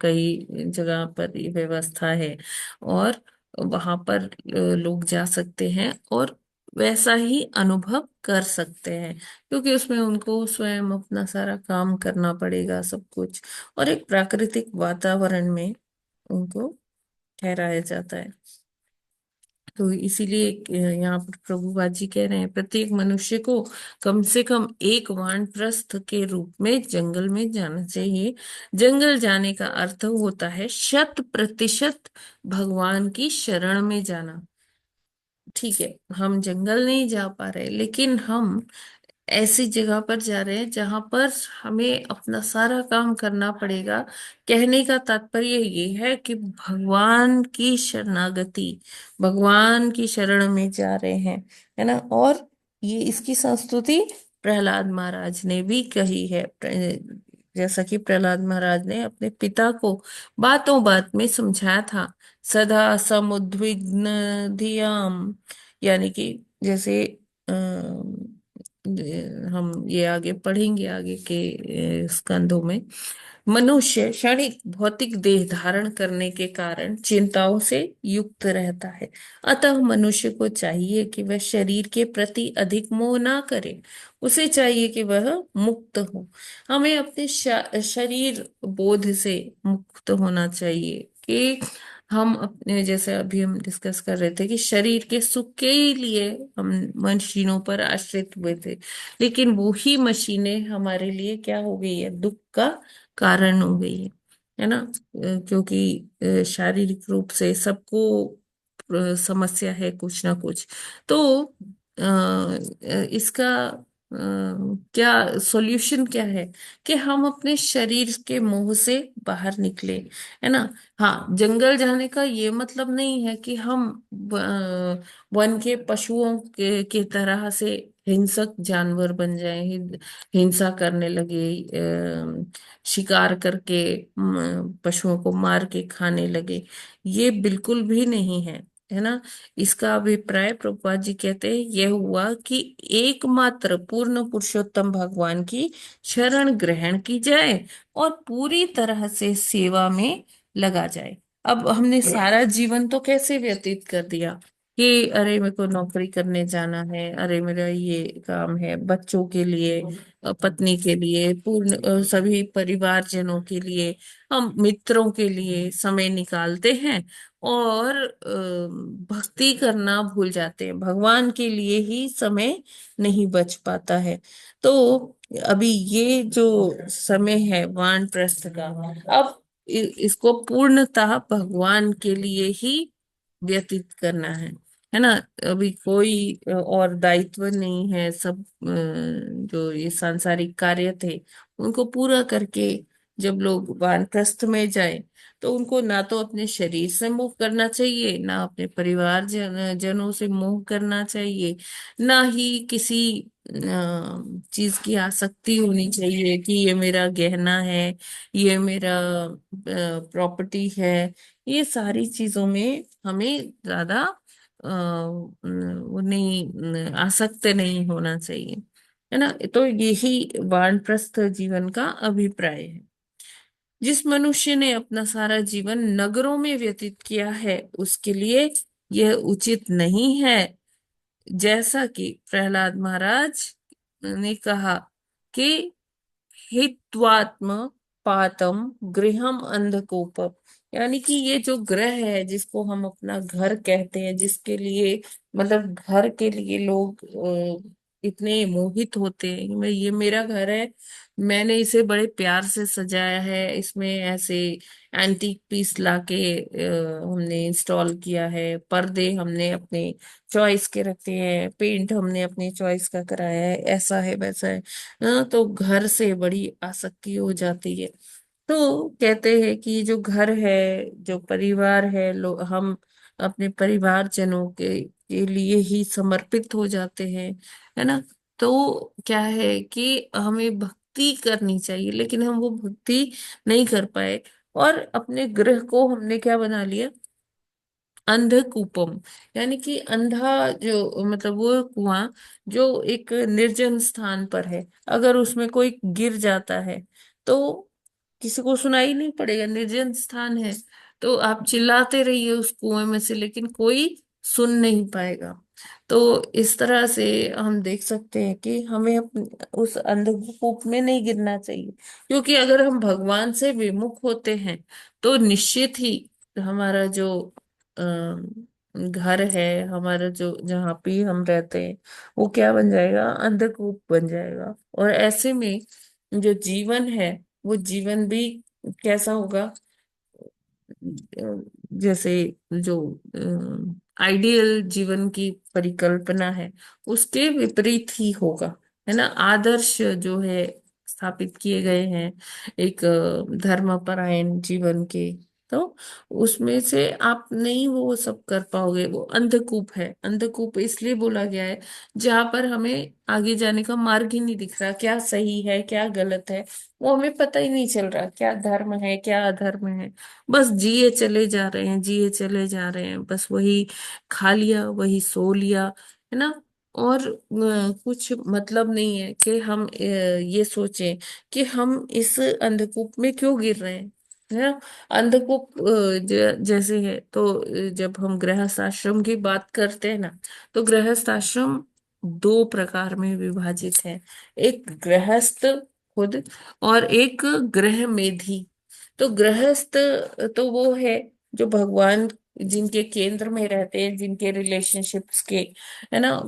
कई जगह पर ये व्यवस्था है, और वहां पर लोग जा सकते हैं और वैसा ही अनुभव कर सकते हैं, क्योंकि उसमें उनको स्वयं अपना सारा काम करना पड़ेगा, सब कुछ, और एक प्राकृतिक वातावरण में उनको ठहराया जाता है। तो इसीलिए यहाँ पर प्रभुपाद जी कह रहे हैं, प्रत्येक मनुष्य को कम से कम एक वानप्रस्थ के रूप में जंगल में जाना चाहिए। जंगल जाने का अर्थ होता है 100% भगवान की शरण में जाना। ठीक है, हम जंगल नहीं जा पा रहे, लेकिन हम ऐसी जगह पर जा रहे हैं जहां पर हमें अपना सारा काम करना पड़ेगा। कहने का तात्पर्य ये है कि भगवान की शरणागति, भगवान की शरण में जा रहे हैं, है ना। और ये इसकी संस्तुति प्रहलाद महाराज ने भी कही है। जैसा कि प्रहलाद महाराज ने अपने पिता को बातों बात में समझाया था, सदा समुद्विग्न धियाम, यानी कि जैसे हम ये आगे पढ़ेंगे आगे के स्कंदों में, मनुष्य क्षणिक भौतिक देह धारण करने के कारण चिंताओं से युक्त रहता है। अतः मनुष्य को चाहिए कि वह शरीर के प्रति अधिक मोह ना करे, उसे चाहिए कि वह मुक्त हो। हमें अपने शरीर बोध से मुक्त होना चाहिए, कि हम अपने, जैसे अभी हम डिस्कस कर रहे थे कि शरीर के सुख के ही लिए हम मशीनों पर आश्रित हुए थे, लेकिन वो ही मशीनें हमारे लिए क्या हो गई है, दुख का कारण हो गई है ना। क्योंकि शारीरिक रूप से सबको समस्या है कुछ ना कुछ। तो इसका क्या सॉल्यूशन क्या है, कि हम अपने शरीर के मोह से बाहर निकले, है ना। हाँ, जंगल जाने का ये मतलब नहीं है कि हम वन के पशुओं के तरह से हिंसक जानवर बन जाएं, हिंसा करने लगे, शिकार करके पशुओं को मार के खाने लगे। ये बिल्कुल भी नहीं है ना। इसका अभिप्राय प्रभुपाद जी कहते हैं यह हुआ कि एकमात्र पूर्ण पुरुषोत्तम भगवान की शरण ग्रहण की जाए और पूरी तरह से सेवा में लगा जाए। अब हमने सारा जीवन तो कैसे व्यतीत कर दिया कि अरे मेरे को नौकरी करने जाना है, अरे मेरा ये काम है, बच्चों के लिए, पत्नी के लिए, पूर्ण सभी परिवारजनों के लिए, हम मित्रों के लिए समय निकालते हैं और भक्ति करना भूल जाते हैं, भगवान के लिए ही समय नहीं बच पाता है। तो अभी ये जो समय है वानप्रस्थ का, अब इसको पूर्णतः भगवान के लिए ही व्यतीत करना है ना। अभी कोई और दायित्व नहीं है, सब जो ये सांसारिक कार्य थे उनको पूरा करके जब लोग वानप्रस्थ में जाए, तो उनको ना तो अपने शरीर से मोह करना चाहिए, ना अपने परिवार जनों से मोह करना चाहिए, ना ही किसी चीज की आसक्ति होनी चाहिए कि ये मेरा गहना है, ये मेरा प्रॉपर्टी है। ये सारी चीजों में हमें ज्यादा वो नहीं, आसक्त नहीं होना चाहिए, है ना। तो यही वानप्रस्थ जीवन का अभिप्राय है। जिस मनुष्य ने अपना सारा जीवन नगरों में व्यतीत किया है उसके लिए यह उचित नहीं है, जैसा कि प्रहलाद महाराज ने कहा कि हित्वात्म पातम गृहम अंधकूप, यानी कि ये जो ग्रह है जिसको हम अपना घर कहते हैं, जिसके लिए मतलब घर के लिए लोग इतने मोहित होते हैं, मैं ये मेरा घर है, मैंने इसे बड़े प्यार से सजाया है, इसमें ऐसे एंटीक पीस लाके हमने इंस्टॉल किया है, पर्दे हमने अपने चॉइस के रखे हैं, पेंट हमने अपनी चॉइस का कराया है, ऐसा है वैसा है। तो घर से बड़ी आसक्ति हो जाती है। तो कहते हैं कि जो घर है, जो परिवार है, हम अपने परिवारजनों के लिए ही समर्पित हो जाते हैं, है ना। तो क्या है कि हमें भक्ति करनी चाहिए, लेकिन हम वो भक्ति नहीं कर पाए, और अपने गृह को हमने क्या बना लिया, अंधकूपम, यानी कि अंधा, जो मतलब वो कुआं जो एक निर्जन स्थान पर है, अगर उसमें कोई गिर जाता है तो किसी को सुनाई नहीं पड़ेगा, निर्जन स्थान है, तो आप चिल्लाते रहिए उस कुएं में से, लेकिन कोई सुन नहीं पाएगा। तो इस तरह से हम देख सकते हैं कि हमें उस अंधकूप में नहीं गिरना चाहिए, क्योंकि अगर हम भगवान से विमुख होते हैं तो निश्चित ही हमारा जो घर है, हमारा जो जहाँ पे हम रहते हैं, वो क्या बन जाएगा, अंधकूप बन जाएगा। और ऐसे में जो जीवन है, वो जीवन भी कैसा होगा, जैसे जो आइडियल जीवन की परिकल्पना है उसके विपरीत ही होगा, है ना। आदर्श जो है स्थापित किए गए हैं एक धर्मपरायण जीवन के, तो उसमें से आप नहीं वो सब कर पाओगे। वो अंधकूप है, अंधकूप इसलिए बोला गया है जहां पर हमें आगे जाने का मार्ग ही नहीं दिख रहा, क्या सही है क्या गलत है, वो हमें पता ही नहीं चल रहा, क्या धर्म है क्या अधर्म है। बस जिए चले जा रहे हैं, जिए चले जा रहे हैं, बस वही खा लिया वही सो लिया, है ना। और कुछ मतलब नहीं है कि हम ये सोचें कि हम इस अंधकूप में क्यों गिर रहे हैं, है ना। अंधकूप जैसे है, तो जब हम गृहस्थ आश्रम की बात करते हैं ना, तो गृहस्थ आश्रम दो प्रकार में विभाजित है। एक गृहस्थ खुद, और एक गृह मेधी। तो गृहस्थ तो वो है जो भगवान जिनके केंद्र में रहते हैं, जिनके रिलेशनशिप्स के, है ना,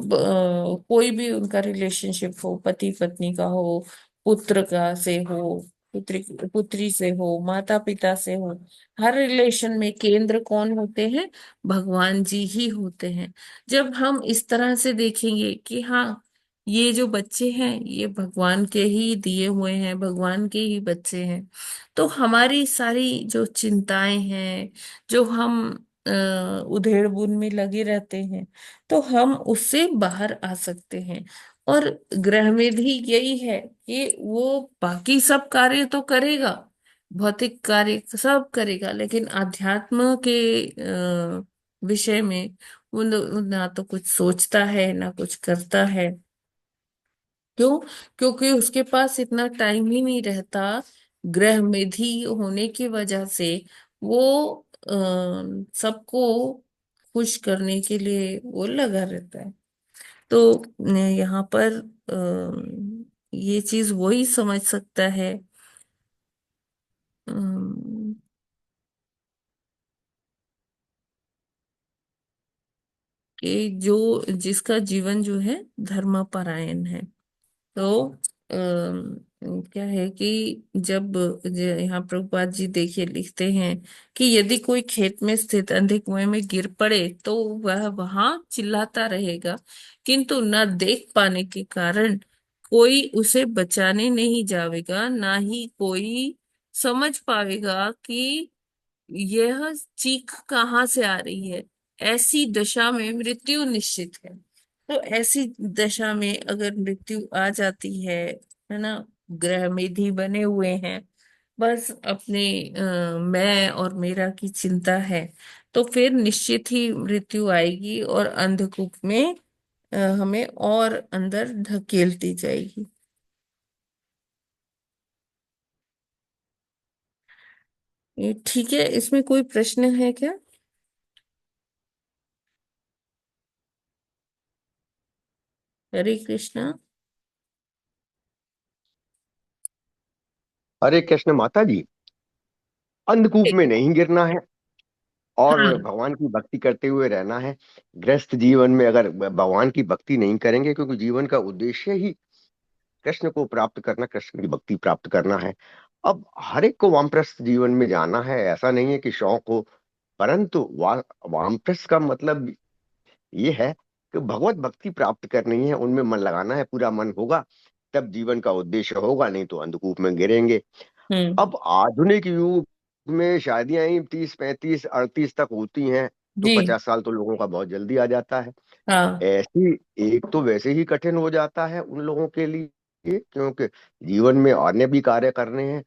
कोई भी उनका रिलेशनशिप हो, पति पत्नी का हो, पुत्र का से हो, पुत्री पुत्री से हो, माता पिता से हो, हर रिलेशन में केंद्र कौन होते हैं, भगवान जी ही होते हैं। जब हम इस तरह से देखेंगे कि हाँ, ये जो बच्चे हैं ये भगवान के ही दिए हुए हैं, भगवान के ही बच्चे हैं, तो हमारी सारी जो चिंताएं हैं, जो हम उधेड़ बुन में लगे रहते हैं, तो हम उससे बाहर आ सकते हैं। और ग्रह में भी यही है कि वो बाकी सब कार्य तो करेगा, भौतिक कार्य सब करेगा, लेकिन आध्यात्म के विषय में वो ना तो कुछ सोचता है ना कुछ करता है। क्यों? क्योंकि उसके पास इतना टाइम ही नहीं रहता। ग्रह मेधी होने की वजह से वो सबको खुश करने के लिए वो लगा रहता है। तो यहाँ पर ये चीज वही समझ सकता है अम, कि जो जिसका जीवन जो है धर्मपरायण है। तो क्या है कि जब यहाँ प्रभुपाद जी देखिए लिखते हैं कि यदि कोई खेत में स्थित अंधे कुएं में गिर पड़े तो वह वहां चिल्लाता रहेगा, किंतु न देख पाने के कारण कोई उसे बचाने नहीं जावेगा, ना ही कोई समझ पाएगा कि यह चीख कहाँ से आ रही है। ऐसी दशा में मृत्यु निश्चित है। तो ऐसी दशा में अगर मृत्यु आ जाती है ना, ग्रह मेधी बने हुए हैं, बस अपने मैं और मेरा की चिंता है, तो फिर निश्चित ही मृत्यु आएगी और अंधकूप में हमें और अंदर धकेलती जाएगी। ये ठीक है, इसमें कोई प्रश्न है क्या? हरे कृष्णा। हरे कृष्ण माता जी। अंधकूप में नहीं गिरना है और हाँ। भगवान की भक्ति करते हुए रहना है। गृहस्थ जीवन में अगर भगवान की भक्ति नहीं करेंगे, क्योंकि जीवन का उद्देश्य ही कृष्ण को प्राप्त करना, कृष्ण की भक्ति प्राप्त करना है। अब हर एक को वामप्रस्थ जीवन में जाना है, ऐसा नहीं है कि शौक हो, परंतु वामप्रस्थ का मतलब ये है कि भगवत भक्ति प्राप्त करनी है, उनमें मन लगाना है, पूरा मन होगा तब जीवन का उद्देश्य होगा, नहीं तो अंधकूप में गिरेंगे। हम्म। अब आधुनिक युग में शादियां ही 30, 35, 38 तक होती हैं, तो जी। 50 साल तो लोगों का बहुत जल्दी आ जाता है। हाँ। ऐसी एक तो वैसे ही कठिन हो जाता है उन लोगों के लिए, क्योंकि जीवन में अन्य भी कार्य करने हैं।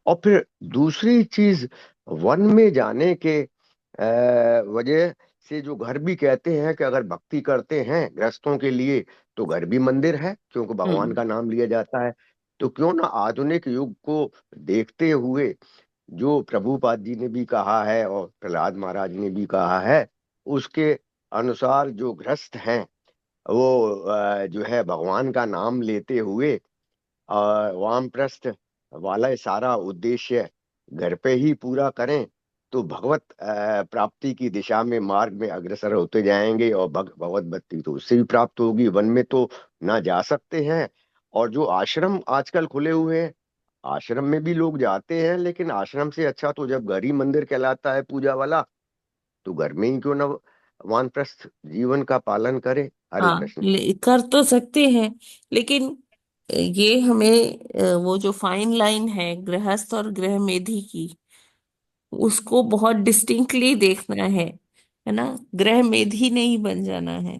और फिर दूसरी चीज, वन में जाने के वजह से जो घर भी कहते हैं कि अगर भक्ति करते हैं गृहस्थों के लिए तो घर भी मंदिर है, क्योंकि भगवान हम्म। का नाम लिया जाता है। तो क्यों ना आधुनिक युग को देखते हुए जो प्रभुपाद जी ने भी कहा है और प्रहलाद महाराज ने भी कहा है, उसके अनुसार जो गृहस्थ हैं वो जो है भगवान का नाम लेते हुए वामप्रस्थ वाला ये सारा उद्देश्य घर पे ही पूरा करें तो भगवत प्राप्ति की दिशा में मार्ग में अग्रसर होते जाएंगे और भगवत भक्ति तो उससे भी प्राप्त होगी। वन में तो ना जा सकते हैं, और जो आश्रम आजकल खुले हुए हैं, आश्रम में भी लोग जाते हैं, लेकिन आश्रम से अच्छा तो जब घर ही मंदिर कहलाता है पूजा वाला, तो घर में ही क्यों ना वानप्रस्थ जीवन का पालन करे। हरे हाँ, कृष्ण। कर तो सकते हैं, लेकिन ये हमें वो जो फाइन लाइन है गृहस्थ और गृह मेधी की, उसको बहुत डिस्टिंक्टली देखना है ना। गृह मेधी नहीं बन जाना है,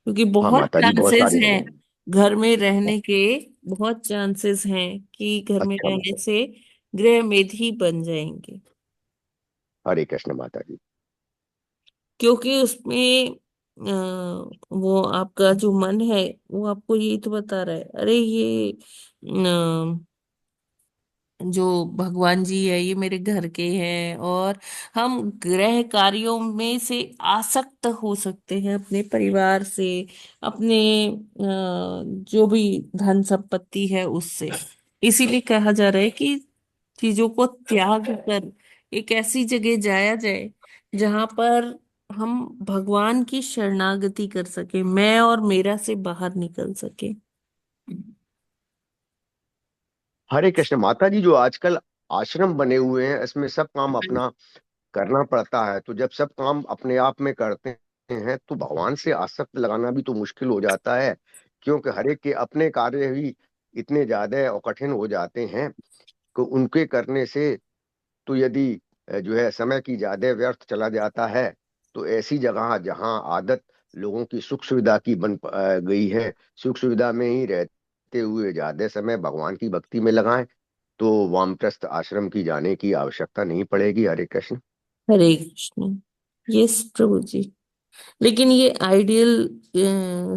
क्योंकि हाँ बहुत माता जी, बहुत चांसेस सारे हैं लोग। घर में रहने के, बहुत चांसेस हैं कि घर में अच्छा रहने माता, से गृह मेधी बन जाएंगे, हरे कृष्ण माता जी। क्योंकि उसमें वो आपका जो मन है वो आपको यही तो बता रहा है, अरे ये जो भगवान जी है ये मेरे घर के हैं, और हम गृह कार्यों में से आसक्त हो सकते हैं अपने परिवार से, अपने जो भी धन संपत्ति है उससे। इसीलिए कहा जा रहा है कि चीजों को त्याग कर एक ऐसी जगह जाया जाए जहां पर हम भगवान की शरणागति कर सके, मैं और मेरा से बाहर निकल सके। हरे कृष्ण माता जी, जो आजकल आश्रम बने हुए हैं इसमें सब काम अपना करना पड़ता है, तो जब सब काम अपने आप में करते हैं तो भगवान से आसक्त लगाना भी तो मुश्किल हो जाता है, क्योंकि हर एक के अपने कार्य ही इतने ज्यादा और कठिन हो जाते हैं कि उनके करने से तो यदि जो है समय की ज्यादा व्यर्थ चला जाता है, तो ऐसी जगह जहां आदत लोगों की सुख सुविधा की बन गई है, सुख सुविधा में ही रहते हुए ज्यादा समय भगवान की भक्ति में लगाएं तो वामप्रस्थ आश्रम की जाने की आवश्यकता नहीं पड़ेगी। हरे कृष्ण। हरे कृष्ण। यस प्रभु जी, लेकिन ये आइडियल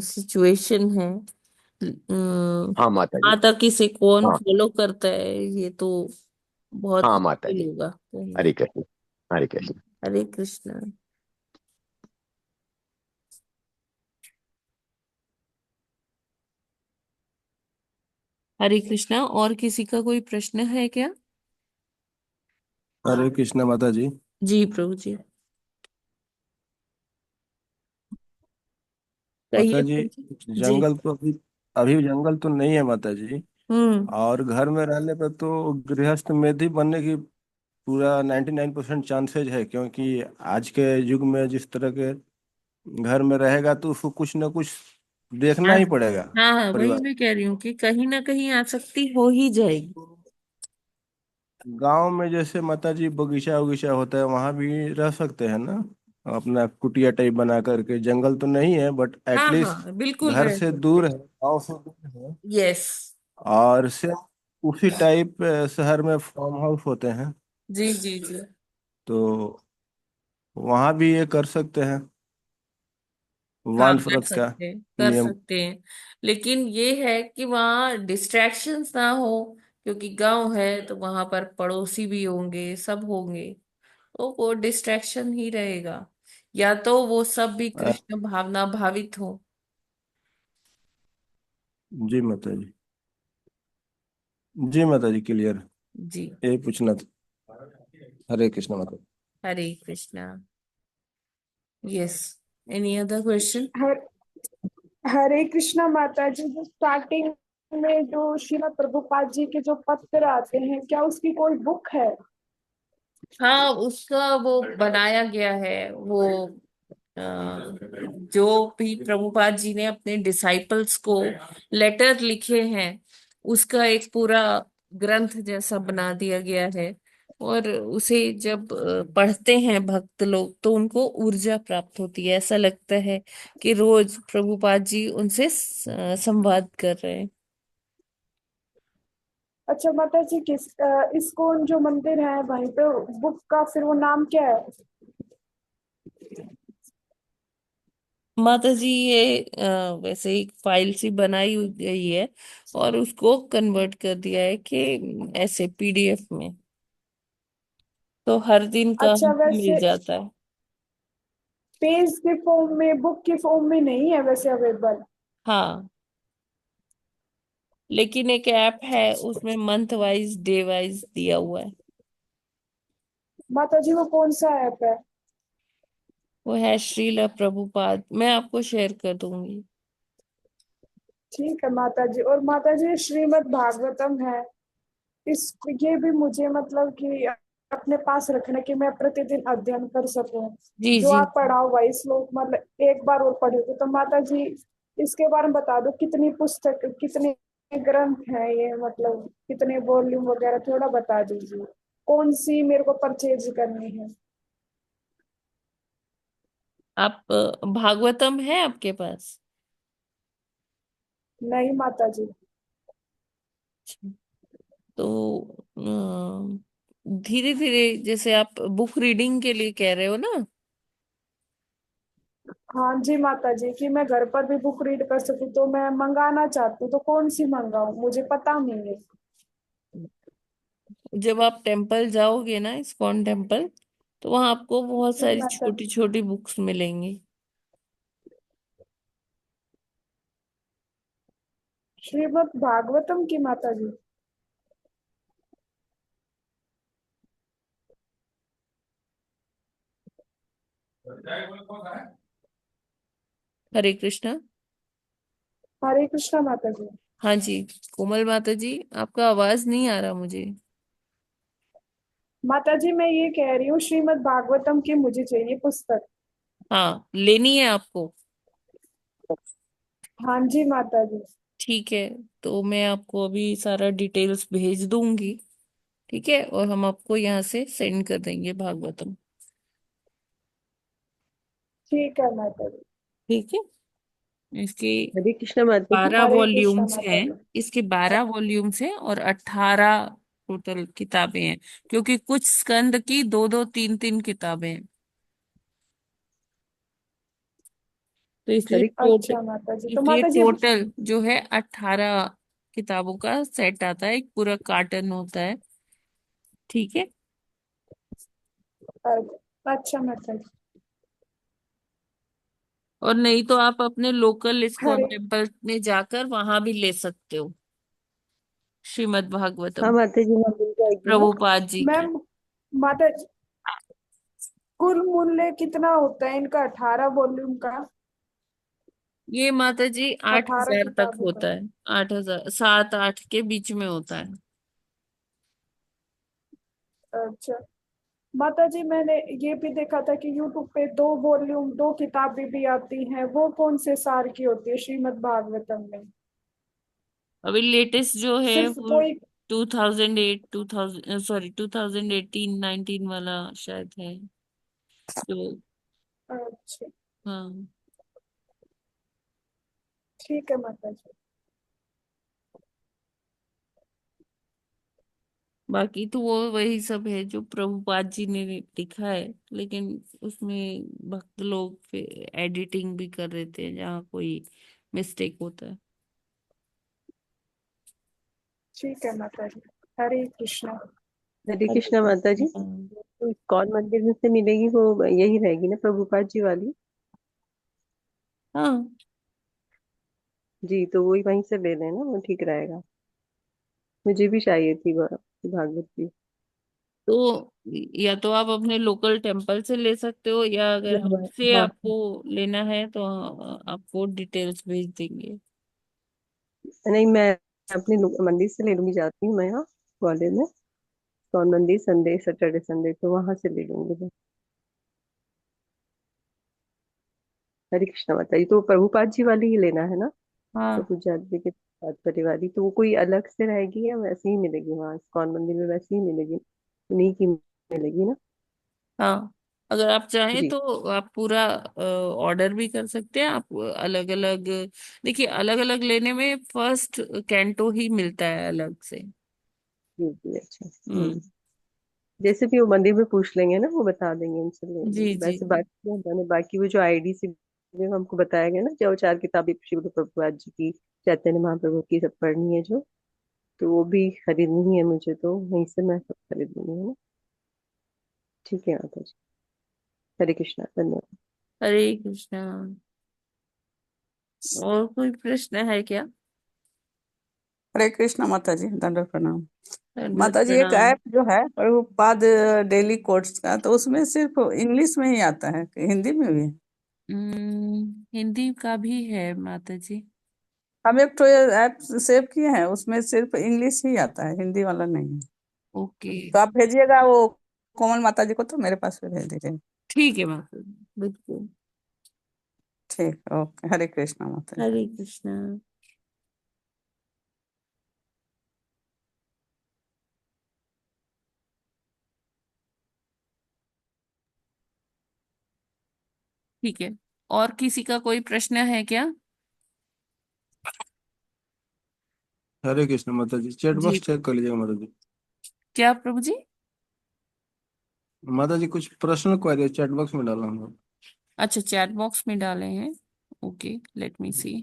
सिचुएशन है। हाँ माता जी। माता किसे कौन हाँ। फॉलो करता है ये तो बहुत हाँ माता मुश्किल जी। होगा। हरे कृष्ण। हरे कृष्ण। हरे कृष्णा। हरे कृष्णा, और किसी का कोई प्रश्न है क्या? हरे कृष्ण माता जी। जी प्रभु जी, माता कहिए जी, प्रभु जी। जी। जंगल तो अभी अभी जंगल तो नहीं है माता जी। हम्म। और घर में रहने पर तो गृहस्थ मेधी बनने की पूरा 99% चांसेज है, क्योंकि आज के युग में जिस तरह के घर में रहेगा तो उसको कुछ ना कुछ देखना हाँ ही पड़ेगा हाँ हाँ, वही परिवार। मैं कह रही हूँ कि कहीं ना कहीं आसक्ति हो ही जाएगी। गांव में जैसे माता जी बगीचा उगीचा होता है वहां भी रह सकते हैं ना, अपना कुटिया टाइप बना करके। जंगल तो नहीं है बट हाँ एटलीस्ट हाँ, बिल्कुल घर रह से सकते दूर हैं। है, गांव से दूर है। यस। और से उसी टाइप शहर में फार्म हाउस होते हैं, जी जी जी। तो वहां भी ये कर सकते हैं हाँ, कर वानप्रस्थ का सकते हैं, कर नियम। सकते हैं, लेकिन ये है कि वहाँ डिस्ट्रैक्शंस ना हो, क्योंकि गांव है तो वहां पर पड़ोसी भी होंगे, सब होंगे, तो वो डिस्ट्रैक्शन ही रहेगा। या तो वो सब भी अ, कृष्ण भावना भावित हो। जी माता जी। जी माता जी, क्लियर। जी। यही पूछना था। हरे कृष्ण माता जी। Hare Krishna. Yes. Any other question? हर हरे कृष्णा माता जी, जो स्टार्टिंग में जो श्रीला प्रभुपाद जी के जो पत्र आते हैं, क्या उसकी कोई बुक है? हाँ, उसका वो बनाया गया है, वो जो भी प्रभुपाद जी ने अपने डिसाइपल्स को लेटर लिखे हैं, उसका एक पूरा ग्रंथ जैसा बना दिया गया है। और उसे जब पढ़ते हैं भक्त लोग तो उनको ऊर्जा प्राप्त होती है, ऐसा लगता है कि रोज प्रभुपाद जी उनसे संवाद कर रहे हैं। अच्छा माता जी, इस्कॉन जो मंदिर है वहीं पे बुक का फिर वो नाम क्या है? माता जी ये वैसे एक फाइल सी बनाई गई है और उसको कन्वर्ट कर दिया है कि ऐसे पीडीएफ में, तो हर दिन का अच्छा, हमको मिल वैसे जाता है। पेज के फॉर्म में, बुक के फॉर्म में नहीं है वैसे अवेलेबल? हाँ, लेकिन एक ऐप है उसमें मंथ वाइज डे वाइज दिया हुआ है। माता जी वो कौन सा ऐप है? वो है श्रील प्रभुपाद, मैं आपको शेयर कर दूंगी। ठीक है माता जी। और माता जी श्रीमद् भागवतम है, इस ये भी मुझे मतलब कि अपने पास रखने की मैं प्रतिदिन अध्ययन कर सकूं। जी जो जी। आप पढ़ाओ वही श्लोक मतलब एक बार और पढ़ोगे तो माता जी इसके बारे में बता दो, कितनी पुस्तक, कितने ग्रंथ हैं ये, मतलब कितने वॉल्यूम वगैरह थोड़ा बता दीजिए। कौन सी मेरे को परचेज करनी है? आप भागवतम है आपके पास? नहीं माता जी। तो धीरे धीरे, जैसे आप बुक रीडिंग के लिए कह रहे हो ना, हाँ जी माता जी, कि मैं घर पर भी बुक रीड कर सकूं तो मैं मंगाना चाहती हूँ, तो कौन सी मंगाऊं मुझे पता नहीं है। जब आप टेम्पल जाओगे ना, इस्कॉन टेम्पल, तो वहां आपको बहुत जी सारी माता छोटी जी। छोटी बुक्स मिलेंगी। श्रीमद् भागवतम की माता जी? हरे कृष्णा। हरे कृष्णा माता जी। हाँ जी, कोमल माता जी, आपका आवाज नहीं आ रहा मुझे। माता जी मैं ये कह रही हूँ श्रीमद् भागवतम की मुझे चाहिए पुस्तक। हाँ, लेनी है आपको? हाँ जी माता जी। ठीक है, तो मैं आपको अभी सारा डिटेल्स भेज दूंगी। ठीक है, और हम आपको यहाँ से सेंड कर देंगे भागवतम। ठीक है माता जी। ठीक है, इसके हरे कृष्णा माता जी। 12 हरे कृष्णा वॉल्यूम्स माता हैं। जी। इसके 12 वॉल्यूम्स हैं और 18 टोटल किताबें हैं, क्योंकि कुछ स्कंद की दो दो तीन तीन किताबें हैं। तो इसलिए हरे टोटल अच्छा माता जी, तो इसलिए माता जी टोटल जो है 18 किताबों का सेट आता है, एक पूरा कार्टन होता है। ठीक है। अच्छा माता जी। और नहीं तो आप अपने लोकल इस्कॉन हरे। टेम्पल में जाकर वहां भी ले सकते हो श्रीमद् हाँ भागवतम माता जी, वहाँ मिल जाएगी ना। प्रभुपाद जी की। मैम, माता जी कुल मूल्य कितना होता है इनका 18 वॉल्यूम का? ये माता जी 18 8,000 तक किताबों का? होता है। 8,000, 7-8 के बीच में होता है। अच्छा माता जी, मैंने ये भी देखा था कि यूट्यूब पे 2 वॉल्यूम 2 किताबें भी आती हैं, वो कौन से सार की होती है श्रीमद् भागवतम में? अभी लेटेस्ट जो है सिर्फ वो कोई? 2008 2000 सॉरी 2018-19 वाला शायद है। तो अच्छा हाँ, ठीक है माता जी। बाकी तो वो वही सब है जो प्रभुपाद जी ने लिखा है, लेकिन उसमें भक्त लोग फिर एडिटिंग भी कर देते हैं जहाँ कोई मिस्टेक होता है। ठीक है माता जी। हरे कृष्णा। हरे हरे कृष्णा माता जी। कृष्ण। तो कौन मंदिर में से मिलेगी, वो यही रहेगी ना प्रभुपाद जी वाली? हाँ, जी, तो वही वहीं से ले लेना, वो ठीक रहेगा। मुझे भी चाहिए थी भागवत जी। तो या तो आप अपने लोकल टेम्पल से ले सकते हो, या अगर हमसे हाँ, आपको लेना है तो आपको डिटेल्स भेज देंगे। नहीं मैं अपने मंदिर से ले लूंगी, जाती हूँ मैं यहाँ ग्वालियर में कौन मंदिर, संडे सैटरडे संडे, तो वहां से ले लूंगी मैं। हरे कृष्णा माता जी, तो प्रभुपाद जी वाली ही लेना है ना? हाँ प्रभुपाद जी के तात्पर्य वाली, तो वो कोई अलग से रहेगी या वैसे ही मिलेगी वहाँ इस्कॉन मंदिर में, वैसे ही मिलेगी? उन्हीं की मिलेगी ना? हाँ, अगर आप चाहें जी तो आप पूरा ऑर्डर भी कर सकते हैं। आप अलग अलग, देखिए अलग अलग लेने में फर्स्ट कैंटो ही मिलता है अलग से। जी जी, अच्छा। हम्म। जैसे भी वो मंदिर में पूछ लेंगे ना, वो बता देंगे, उनसे ले जी लेंगे। जी वैसे जी। बाकी मैंने बाकी वो जो आईडी से में हमको बताया गया ना, जो 4 किताबें श्री गुरु प्रभुपाद जी की, चैतन्य महाप्रभु की सब पढ़नी है जो, तो वो भी खरीदनी है मुझे, तो वहीं से मैं सब खरीदूंगी, है ना। ठीक है माता जी। हरे कृष्णा, धन्यवाद। हरे कृष्णा। और कोई प्रश्न है क्या? हरे कृष्णा माता जी, दंडवत प्रणाम। दंडवत माता जी, एक प्रणाम। ऐप जो है प्रभुपाद डेली कोट्स का, तो उसमें सिर्फ इंग्लिश में ही आता है कि हिंदी में भी है? हिंदी का भी है माता जी। हम एक तो ऐप सेव किए हैं, उसमें सिर्फ इंग्लिश ही आता है, हिंदी वाला नहीं है। ओके, तो आप भेजिएगा वो कोमल माता जी को, तो मेरे पास भी भेज दीजिए। ठीक है माता जी, बिल्कुल। ठीक, ओके। हरे कृष्णा माता जी। हरे कृष्णा। ठीक है, और किसी का कोई प्रश्न है क्या? हरे कृष्ण माता जी, चैट जी, बॉक्स चेक कर लीजिएगा माता जी। क्या प्रभु जी? माता जी कुछ प्रश्न क्वेरी चैट बॉक्स में डाला हूँ। अच्छा, चैट बॉक्स में डाले हैं। ओके, लेट मी सी।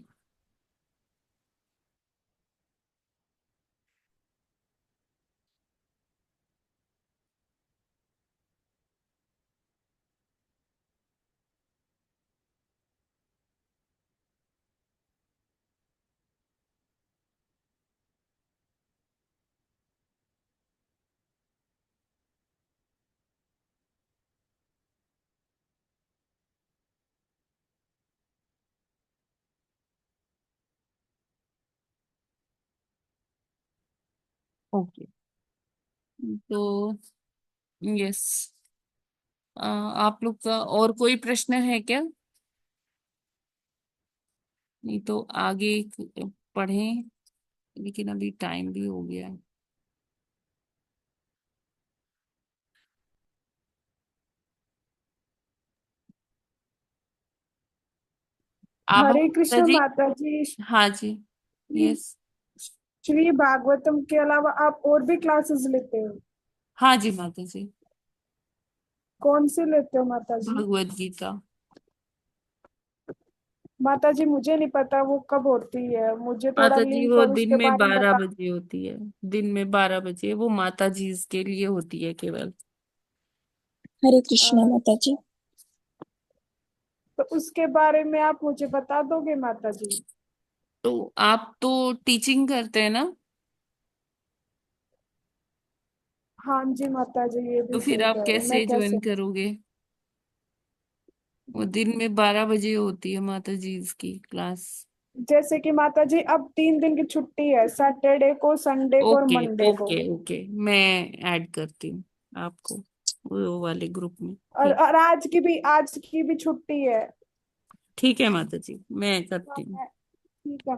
ओके, तो यस, आप लोग का और कोई प्रश्न है क्या? नहीं तो आगे पढ़ें, लेकिन अभी टाइम भी हो गया है। आप हरे माता कृष्ण जी। माता जी। हाँ जी, यस। श्री भागवतम के अलावा आप और भी क्लासेस लेते हो? हाँ जी माता जी, कौन से लेते हो माता जी? भगवत गीता। माता जी मुझे नहीं पता वो कब होती है, मुझे थोड़ा माता जी लिंक वो और दिन उसके में बारे में 12 बता। बजे होती है। दिन में 12 बजे वो माता जी के लिए होती है केवल। हरे कृष्णा माता जी। तो उसके बारे में आप मुझे बता दोगे माता जी? तो आप तो टीचिंग करते हैं ना? हाँ जी माता जी, ये तो भी फिर सही आप कह रहे हो, मैं कैसे कैसे? ज्वाइन करोगे? वो दिन में 12 बजे होती है माता जी की क्लास। जैसे कि माता जी अब 3 दिन की छुट्टी है, सैटरडे को, संडे को और ओके मंडे को। ओके ओके, मैं ऐड करती हूँ आपको वो वाले ग्रुप में। ठीक, और आज की भी छुट्टी है। ठीक है माता जी, मैं करती हाँ, हूँ। ठीक है,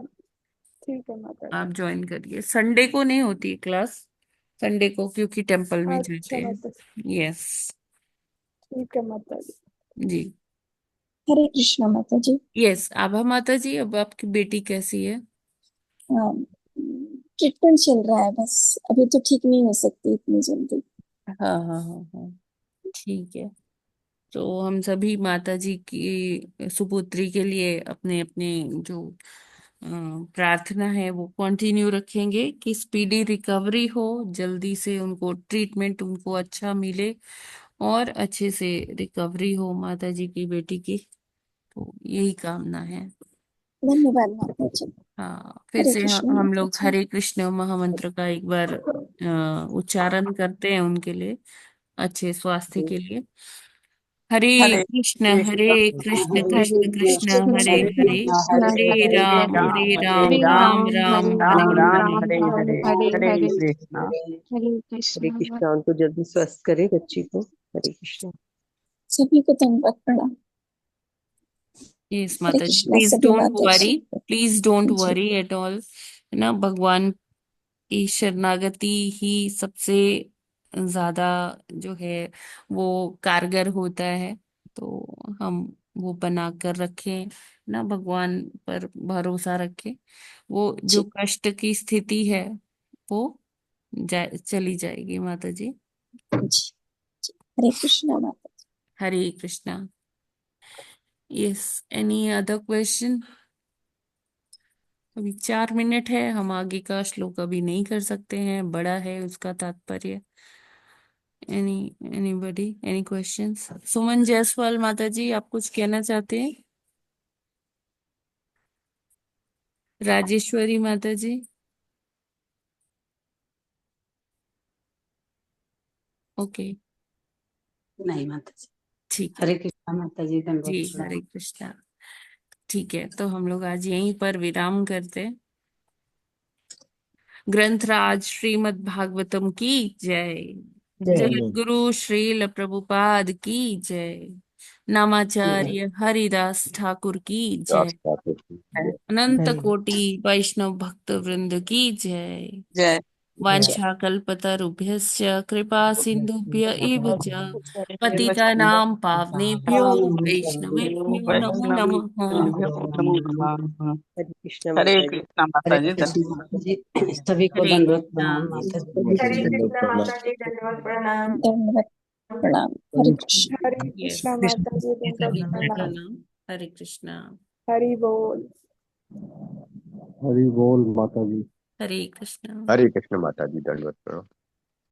ठीक है माता जी। आप ज्वाइन करिए। संडे को नहीं होती क्लास, संडे को क्योंकि टेम्पल में जाते अच्छा हैं। माता जी, यस ठीक है माता जी। जी। हरे कृष्णा माता जी। यस, आभा माता जी, अब आपकी बेटी कैसी है? ट्रीटमेंट चल रहा है, बस अभी तो ठीक नहीं हो सकती इतनी जल्दी। हाँ हाँ हाँ हाँ, ठीक है। तो हम सभी माता जी की सुपुत्री के लिए अपने अपने जो प्रार्थना है वो कंटिन्यू रखेंगे कि स्पीडी रिकवरी हो, जल्दी से उनको ट्रीटमेंट उनको अच्छा मिले और अच्छे से रिकवरी हो माता जी की बेटी की। तो यही कामना है। धन्यवाद माता जी। हाँ, फिर हरे से कृष्णा हम माता लोग जी। हरे कृष्ण महामंत्र का एक बार उच्चारण करते हैं उनके लिए, अच्छे स्वास्थ्य के लिए। हरे हरे कृष्ण कृष्णा कृष्ण हरे कृष्ण कृष्ण कृष्णा हरे हरे हरे, कृष्णा हरे हरे राम हरे राम राम हरे राम राम हरे। हरे हरे। हरे कृष्णा। हरे कृष्णा, उनको जल्दी स्वस्थ करे बच्ची को। हरे कृष्णा। सभी को धन्यवाद प्रणाम। यस हरे माता जी, कृष्णा प्लीज सभी डोंट माता वरी, जी। प्लीज डोंट जी वरी एट ऑल, है ना। भगवान की शरणागति ही सबसे ज्यादा जो है वो कारगर होता है। तो हम वो बना कर रखें ना, भगवान पर भरोसा रखें। वो जो जी कष्ट की स्थिति है वो चली जाएगी माता जी। जी जी। हरे कृष्णा माता जी। Hare Krishna. Yes, any other question? अभी 4 मिनट है, हम आगे का श्लोक अभी नहीं कर सकते हैं, बड़ा है उसका तात्पर्य। Anybody, any questions? Suman Jaiswal माता जी, आप कुछ कहना चाहते हैं? राजेश्वरी माता जी? ओके, नहीं माता जी। ठीक है हरे कृष्णा माता जी, दंडवत जी, प्रणाम। हरे कृष्णा। ठीक है, तो हम लोग आज यहीं पर विराम करते हैं। ग्रंथराज श्रीमद् भागवतम की जय। जय गुरु श्रील प्रभुपाद की जय। नामाचार्य हरिदास ठाकुर की जय। अनंत कोटि वैष्णव भक्त वृंद की जय। जय वांछा कल्पतरुभ्यश्च कृपा सिंधुभ्य एव च देव पतितानां पावनेभ्यो वैष्णवेभ्यो नमो वैष्णव नमः। नमो नमः। हरे कृष्ण हरे माता जी। कृष्णा माता हरे जी, कृष्ण धन्यवाद। माता जी, सभी को हरे दंडवत कृष्णा। प्रणाम माता जी। हरे कृष्ण माता जी, दंडवत प्रणाम। दंडवत प्रणाम। हरे कृष्ण। हरे यस, कृष्णा माता जी, दंडवत सभी को प्रणाम। प्रणाम। हरे कृष्णा। हरि बोल। हरि बोल माता जी। हरे कृष्णा। हरे कृष्ण माता जी, दंडवत प्रणाम।